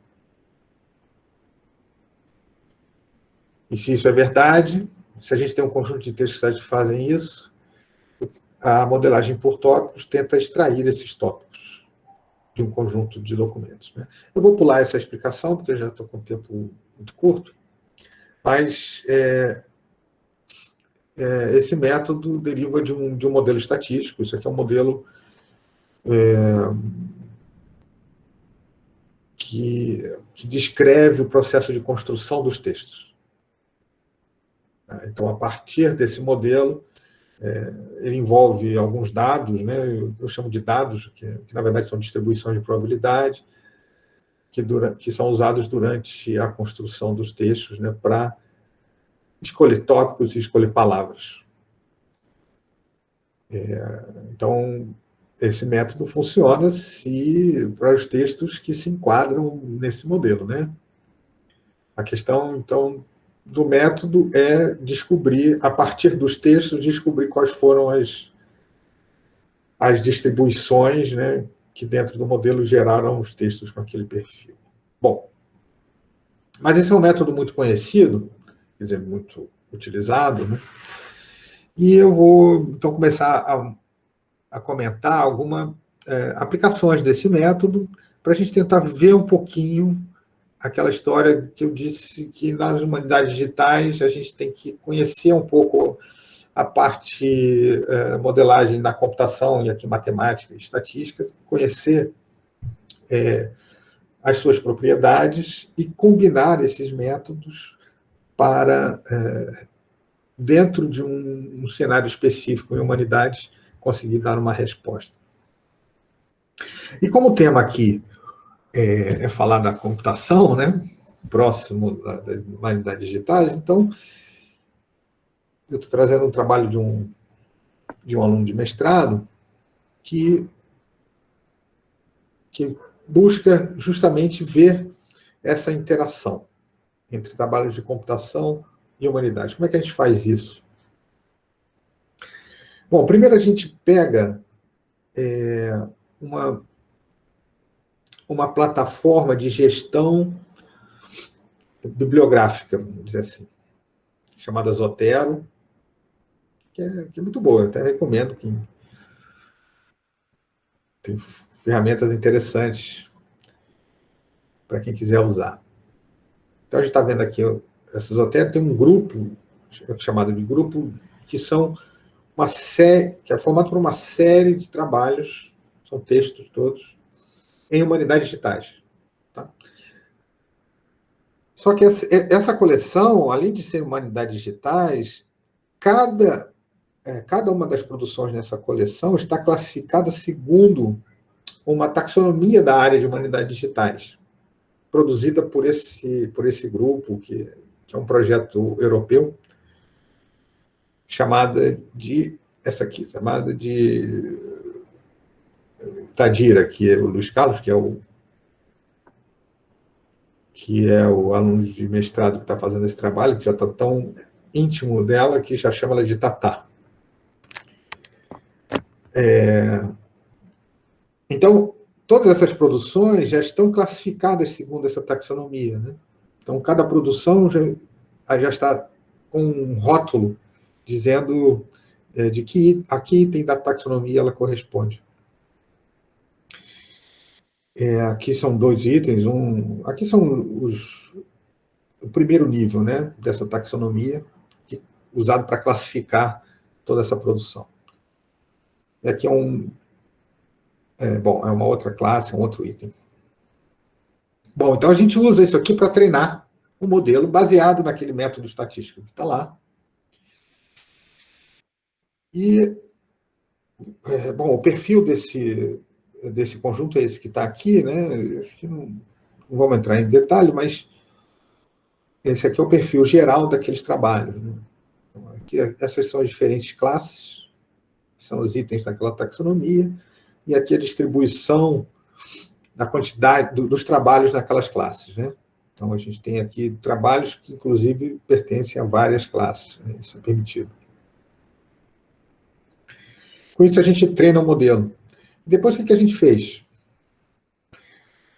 E se isso é verdade, se a gente tem um conjunto de textos que satisfazem isso, a modelagem por tópicos tenta extrair esses tópicos de um conjunto de documentos. Né? Eu vou pular essa explicação, porque eu já estou com o tempo muito curto, mas esse método deriva de um modelo estatístico. Isso aqui é um modelo que descreve o processo de construção dos textos. Então, a partir desse modelo, ele envolve alguns dados, né? Eu chamo de dados, que na verdade são distribuições de probabilidade, que são usados durante a construção dos textos, né, para escolher tópicos e escolher palavras. Então, esse método funciona para os textos que se enquadram nesse modelo. Né? A questão, então, do método é descobrir, a partir dos textos, descobrir quais foram as distribuições, né, que dentro do modelo geraram os textos com aquele perfil. Bom, mas esse é um método muito conhecido, quer dizer, muito utilizado, né? E eu vou, então, começar a comentar algumas aplicações desse método para a gente tentar ver um pouquinho aquela história que eu disse que nas humanidades digitais a gente tem que conhecer um pouco a parte modelagem na computação, e aqui matemática e estatística, conhecer as suas propriedades e combinar esses métodos para, dentro de um cenário específico em humanidades, conseguir dar uma resposta. E como o tema aqui é falar da computação, né, próximo das humanidades digitais, então eu estou trazendo um trabalho de um aluno de mestrado que que busca justamente ver essa interação entre trabalhos de computação e humanidade. Como é que a gente faz isso? Bom, primeiro a gente pega uma plataforma de gestão bibliográfica, vamos dizer assim, chamada Zotero, que é muito boa, eu até recomendo que tem ferramentas interessantes para quem quiser usar. Então, a gente está vendo aqui, essa Zotero tem um grupo, chamado de grupo, que são uma série, que é formado por uma série de trabalhos, são textos todos, em humanidades digitais. Tá? Só que essa coleção, além de ser humanidades digitais, cada uma das produções nessa coleção está classificada segundo uma taxonomia da área de humanidades digitais, produzida por esse grupo, que é um projeto europeu, chamada de Tadira, que é o Luiz Carlos, que é o aluno de mestrado que está fazendo esse trabalho, que já está tão íntimo dela, que já chama ela de Tatá. Então, todas essas produções já estão classificadas segundo essa taxonomia, né? Então, cada produção já está com um rótulo dizendo de a que item da taxonomia ela corresponde. Aqui são 2 itens. Aqui são o primeiro nível, né, dessa taxonomia, usado para classificar toda essa produção. E aqui é uma outra classe, um outro item. Bom, então a gente usa isso aqui para treinar o modelo baseado naquele método estatístico que está lá. E, o perfil desse conjunto é esse que está aqui, né? Acho que não vamos entrar em detalhe, mas esse aqui é o perfil geral daqueles trabalhos, né? Então, aqui, essas são as diferentes classes, que são os itens daquela taxonomia, e aqui a distribuição da quantidade dos trabalhos naquelas classes, né? Então, a gente tem aqui trabalhos que, inclusive, pertencem a várias classes, né? Isso é permitido. Com isso, a gente treina o modelo. Depois, o que a gente fez?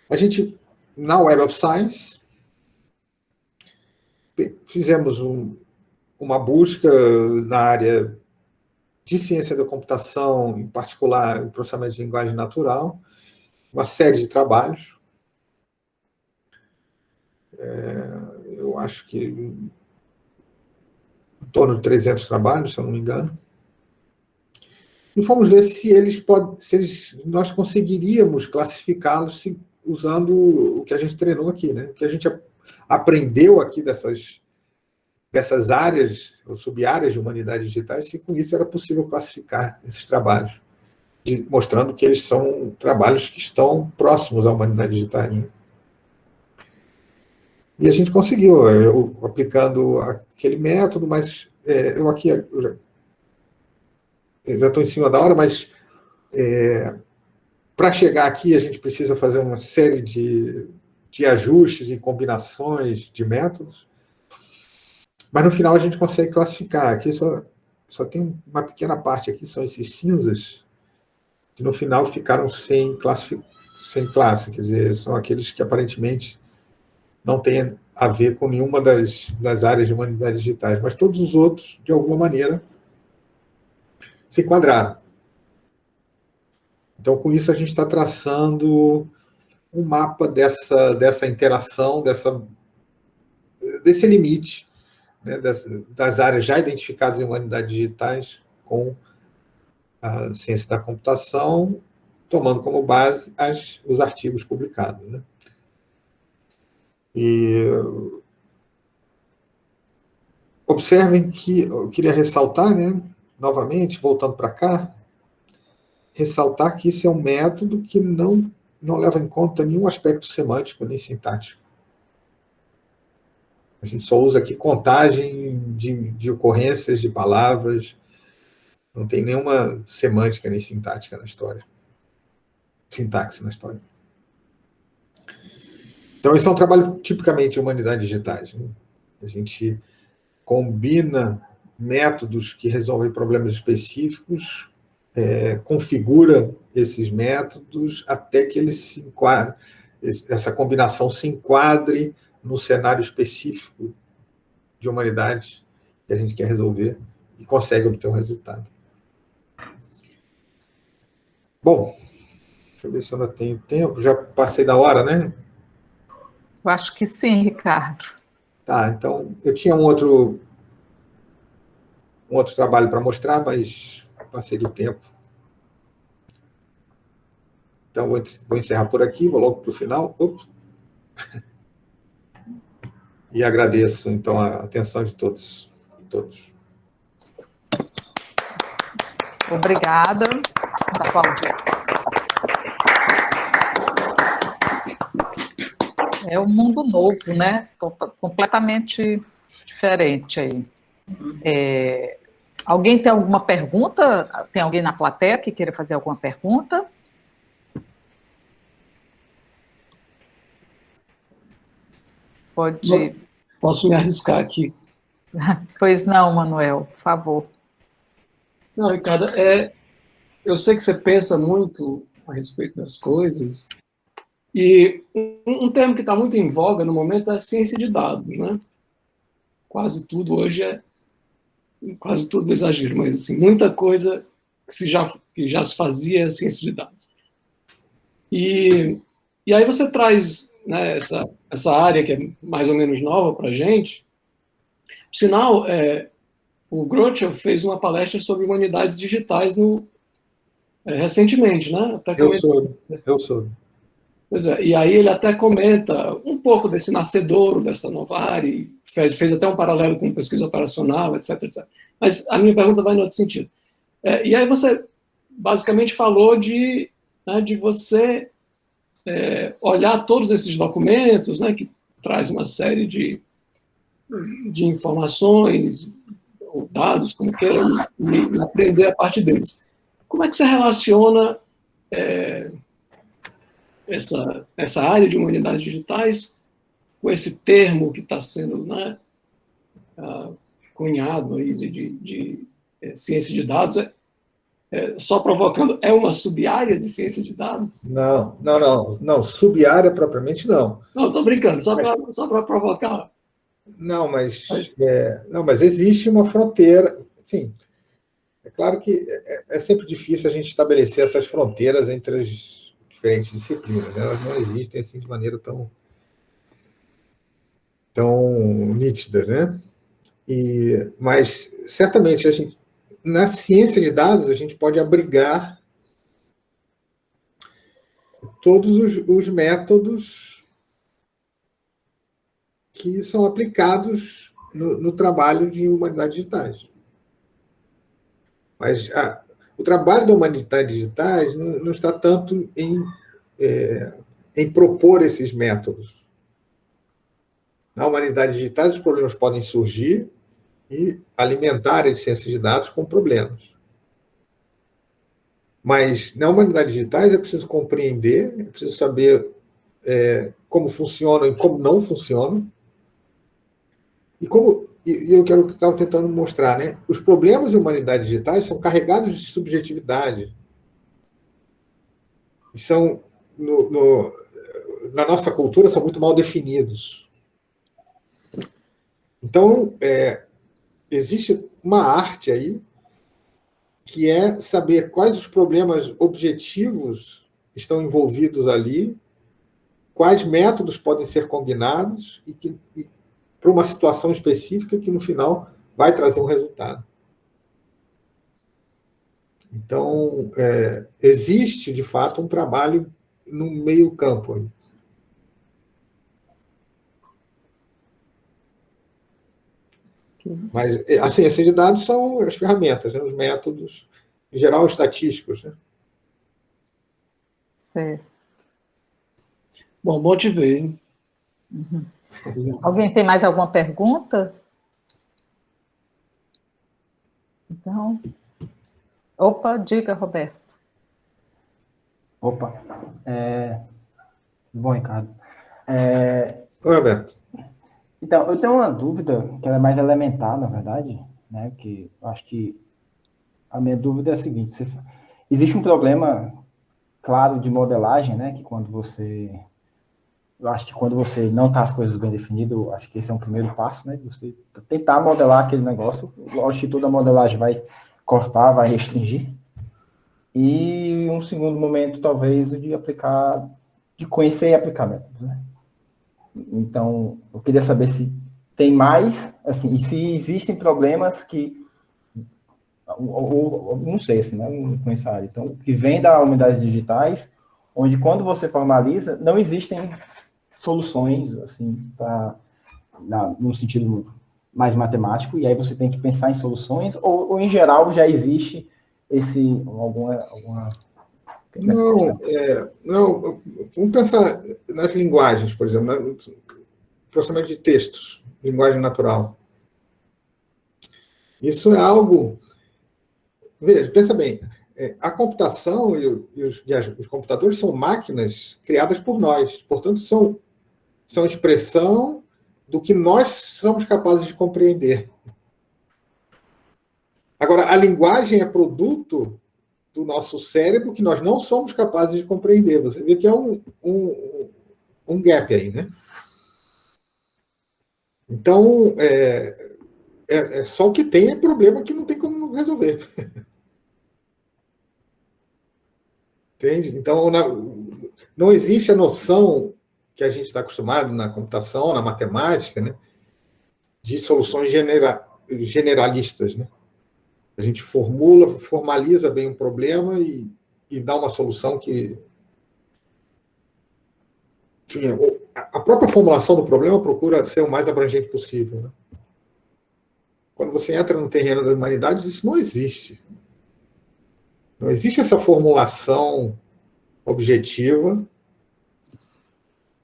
A gente, na Web of Science, fizemos uma busca na área de ciência da computação, em particular, o processamento de linguagem natural, uma série de trabalhos. Eu acho que em torno de 300 trabalhos, se eu não me engano. E fomos ver se nós conseguiríamos classificá-los usando o que a gente treinou aqui, né? O que a gente aprendeu aqui dessas áreas, ou sub-áreas de humanidades digitais, se com isso era possível classificar esses trabalhos, mostrando que eles são trabalhos que estão próximos à humanidade digital, né? E a gente conseguiu, aplicando aquele método, mas eu já estou em cima da hora, mas para chegar aqui a gente precisa fazer uma série de ajustes e combinações de métodos, mas no final a gente consegue classificar. Aqui só tem uma pequena parte aqui, são esses cinzas, que no final ficaram sem classe, quer dizer, são aqueles que aparentemente não têm a ver com nenhuma das áreas de humanidades digitais, mas todos os outros, de alguma maneira, se enquadraram. Então, com isso, a gente está traçando um mapa dessa interação, desse limite, né, das áreas já identificadas em humanidades digitais com a ciência da computação, tomando como base os artigos publicados, né? E observem que eu queria ressaltar, né, novamente, voltando para cá, ressaltar que isso é um método que não leva em conta nenhum aspecto semântico nem sintático. A gente só usa aqui contagem de ocorrências de palavras, não tem nenhuma semântica nem sintática na história. Sintaxe na história. Então, esse é um trabalho tipicamente de humanidades digitais, né? A gente combina métodos que resolvem problemas específicos, configura esses métodos até que eles se enquadrem, essa combinação se enquadre no cenário específico de humanidades que a gente quer resolver e consegue obter um resultado. Bom, deixa eu ver se eu ainda tenho tempo. Já passei da hora, né? Eu acho que sim, Ricardo. Tá, então eu tinha um outro trabalho para mostrar, mas passei do tempo. Então vou encerrar por aqui, vou logo para o final. Ups. E agradeço, então, a atenção de todos e todas. Obrigada. Aplaudir. É um mundo novo, né? Completamente diferente aí. Alguém tem alguma pergunta? Tem alguém na plateia que queira fazer alguma pergunta? Pode. Posso me arriscar aqui? Pois não, Manuel, por favor. Não, Ricardo, eu sei que você pensa muito a respeito das coisas, e um termo que está muito em voga no momento é a ciência de dados, né? Quase tudo hoje quase tudo exagero, mas assim, muita coisa que já se fazia é ciência de dados. E aí você traz, né, essa área que é mais ou menos nova para a gente. Por sinal, o Grochow fez uma palestra sobre humanidades digitais recentemente, né? Até eu sou. Pois é, e aí ele até comenta um pouco desse nascedouro, dessa nova área, e fez até um paralelo com pesquisa operacional, etc, etc. Mas a minha pergunta vai no outro sentido. E aí você basicamente falou de você olhar todos esses documentos, né, que traz uma série de informações, ou dados, como queiram, e aprender a partir deles. Como é que você relaciona essa área de humanidades digitais com esse termo que está sendo, né, cunhado aí de ciência de dados? Só provocando, é uma sub-área de ciência de dados? Não, sub-área propriamente não. Não, estou brincando, só para provocar. Não, mas existe uma fronteira. Enfim, é claro que é sempre difícil a gente estabelecer essas fronteiras entre as diferentes disciplinas, né? Elas não existem assim de maneira tão nítida, né? Mas certamente na ciência de dados a gente pode abrigar todos os métodos que são aplicados no trabalho de humanidades digitais. Mas o trabalho da humanidades digitais não está tanto em propor esses métodos. Na humanidade digitais, os problemas podem surgir e alimentar as ciências de dados com problemas. Mas na humanidade digitais é preciso compreender, é preciso saber como funcionam e como não funcionam. E eu quero que eu estava tentando mostrar, né? Os problemas de humanidades digitais são carregados de subjetividade. E são, na nossa cultura, são muito mal definidos. Então, existe uma arte aí que é saber quais os problemas objetivos estão envolvidos ali, quais métodos podem ser combinados e para uma situação específica que, no final, vai trazer um resultado. Então, existe, de fato, um trabalho no meio campo aí. Mas a ciência de dados são as ferramentas, né, os métodos, em geral, estatísticos, né? Certo. Bom te ver, hein? Uhum. Alguém tem mais alguma pergunta? Então, diga, Roberto. Bom, Ricardo. Eu tenho uma dúvida, que ela é mais elementar, na verdade, né? Que eu acho que a minha dúvida é a seguinte: existe um problema claro de modelagem, né? Que eu acho que quando você não está as coisas bem definidas, eu acho que esse é um primeiro passo, né? Você tentar modelar aquele negócio. Lógico que toda modelagem vai cortar, vai restringir. E um segundo momento, talvez, o de aplicar, de conhecer e aplicar métodos, né? Então, eu queria saber se tem mais, assim, e se existem problemas que, ou não sei, assim, né? Não conheço a área. Então, que vem da unidades digitais, onde quando você formaliza, não existem soluções, assim, no sentido mais matemático, e aí você tem que pensar em soluções, ou em geral já existe alguma não, vamos pensar nas linguagens, por exemplo, no processamento de textos, linguagem natural. Isso é algo... Veja, pensa bem, a computação e os computadores são máquinas criadas por nós, portanto, são expressão do que nós somos capazes de compreender. Agora, a linguagem é produto do nosso cérebro que nós não somos capazes de compreender. Você vê que é um gap aí, né? Então, só o que tem é problema que não tem como resolver. Entende? Então, não existe a noção que a gente está acostumado na computação, na matemática, né, de soluções generalistas, né? A gente formaliza bem um problema e dá uma solução que... Enfim, a própria formulação do problema procura ser o mais abrangente possível, né? Quando você entra no terreno das humanidades, isso não existe. Não existe essa formulação objetiva.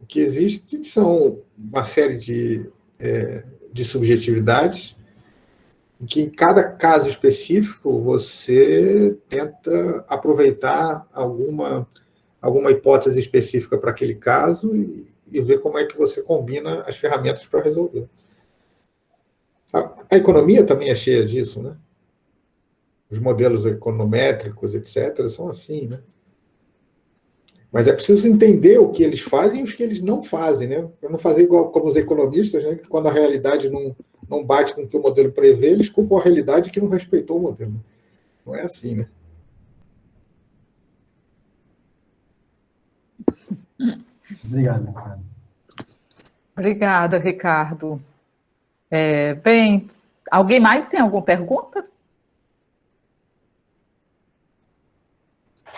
O que existe são uma série de subjetividades, em que em cada caso específico você tenta aproveitar alguma hipótese específica para aquele caso e ver como é que você combina as ferramentas para resolver. A economia também é cheia disso, né? Os modelos econométricos, etc., são assim, né? Mas é preciso entender o que eles fazem e os que eles não fazem, né? Para não fazer igual como os economistas, né? Que quando a realidade não bate com o que o modelo prevê, eles culpam a realidade que não respeitou o modelo. Não é assim, né? Obrigado, Ricardo. Obrigada, Ricardo. Bem, alguém mais tem alguma pergunta?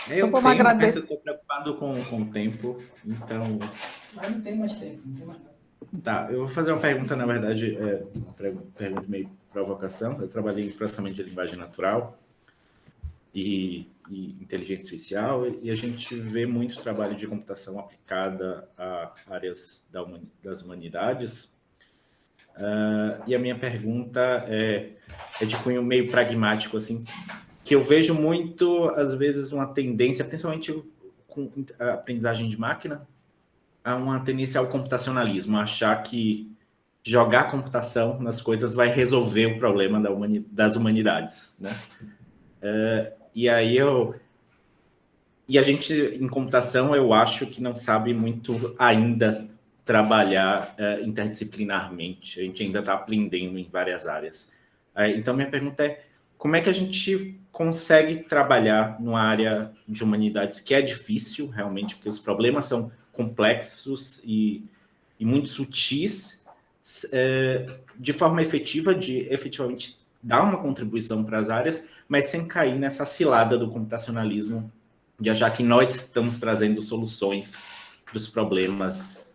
Eu tenho, mas eu estou preocupado com o tempo, então... Mas não tem mais tempo, não tem mais tempo. Tá, eu vou fazer uma pergunta, na verdade, uma pergunta meio provocação. Eu trabalhei em processamento de linguagem natural e inteligência artificial, e a gente vê muito trabalho de computação aplicada a áreas das humanidades. E a minha pergunta é de cunho meio pragmático, assim, que eu vejo muito, às vezes, uma tendência, principalmente com a aprendizagem de máquina, a uma tendência ao computacionalismo, achar que jogar computação nas coisas vai resolver o problema das humanidades, né? E a gente, em computação, eu acho que não sabe muito ainda trabalhar interdisciplinarmente. A gente ainda está aprendendo em várias áreas. Então, minha pergunta é, como é que a gente consegue trabalhar numa área de humanidades que é difícil, realmente, porque os problemas são complexos e muito sutis, de forma efetiva, de efetivamente dar uma contribuição para as áreas, mas sem cair nessa cilada do computacionalismo, de achar que nós estamos trazendo soluções para os problemas,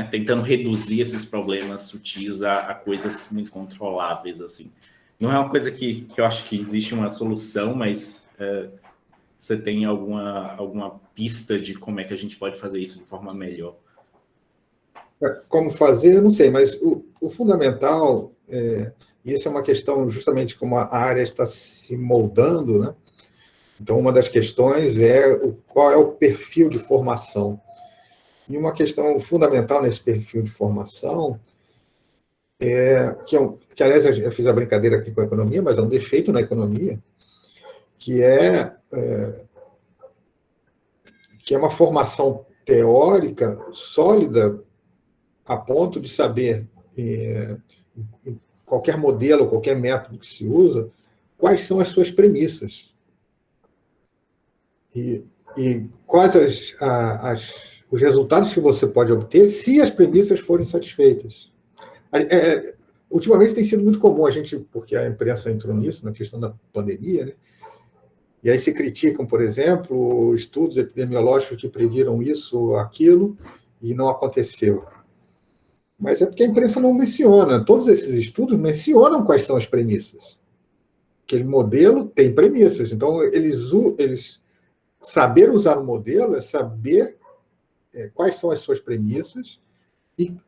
tentando reduzir esses problemas sutis a coisas muito controláveis, assim. Não é uma coisa que eu acho que existe uma solução, mas você tem alguma pista de como é que a gente pode fazer isso de forma melhor? Como fazer, eu não sei, mas o fundamental, e isso é uma questão justamente como a área está se moldando, né? Então, uma das questões é qual é o perfil de formação. E uma questão fundamental nesse perfil de formação que, aliás, eu fiz a brincadeira aqui com a economia, mas é um defeito na economia, que é uma formação teórica sólida a ponto de saber, qualquer modelo, qualquer método que se usa, quais são as suas premissas. E quais os resultados que você pode obter se as premissas forem satisfeitas. Ultimamente tem sido muito comum a gente, porque a imprensa entrou nisso, na questão da pandemia, né? E aí se criticam, por exemplo, estudos epidemiológicos que previram isso, aquilo, e não aconteceu. Mas é porque a imprensa não menciona. Todos esses estudos mencionam quais são as premissas. Aquele modelo tem premissas. Então, eles saber usar o modelo é saber quais são as suas premissas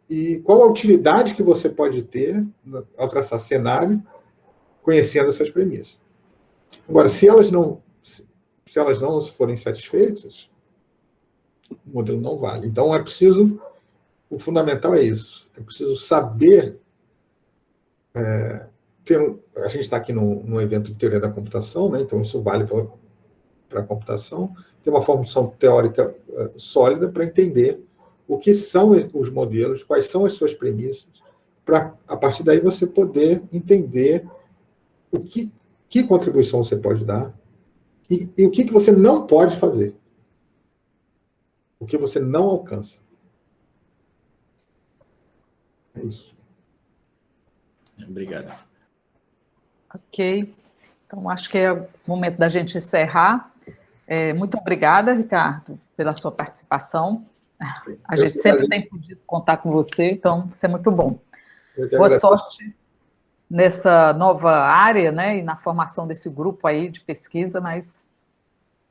e qual a utilidade que você pode ter ao traçar cenário conhecendo essas premissas. Agora, se elas não forem satisfeitas, o modelo não vale. Então, o fundamental é isso. É preciso saber. A gente está aqui num evento de teoria da computação, né? Então isso vale para a computação. Ter uma formação teórica sólida para entender o que são os modelos, quais são as suas premissas, para, a partir daí, você poder entender que contribuição você pode dar e o que você não pode fazer. O que você não alcança. É isso. Obrigado. Ok. Então, acho que é o momento da gente encerrar. Muito obrigada, Ricardo, pela sua participação. A gente sempre tem podido contar com você, então isso é muito bom. Boa sorte nessa nova área, né, e na formação desse grupo aí de pesquisa, mas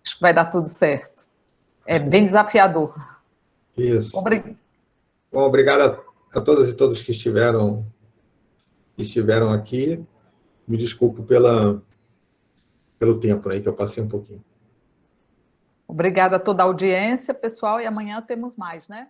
acho que vai dar tudo certo. É bem desafiador. Isso. Bom, obrigado a todas e todos que estiveram aqui. Me desculpo pelo tempo aí que eu passei um pouquinho. Obrigada a toda a audiência, pessoal, e amanhã temos mais, né?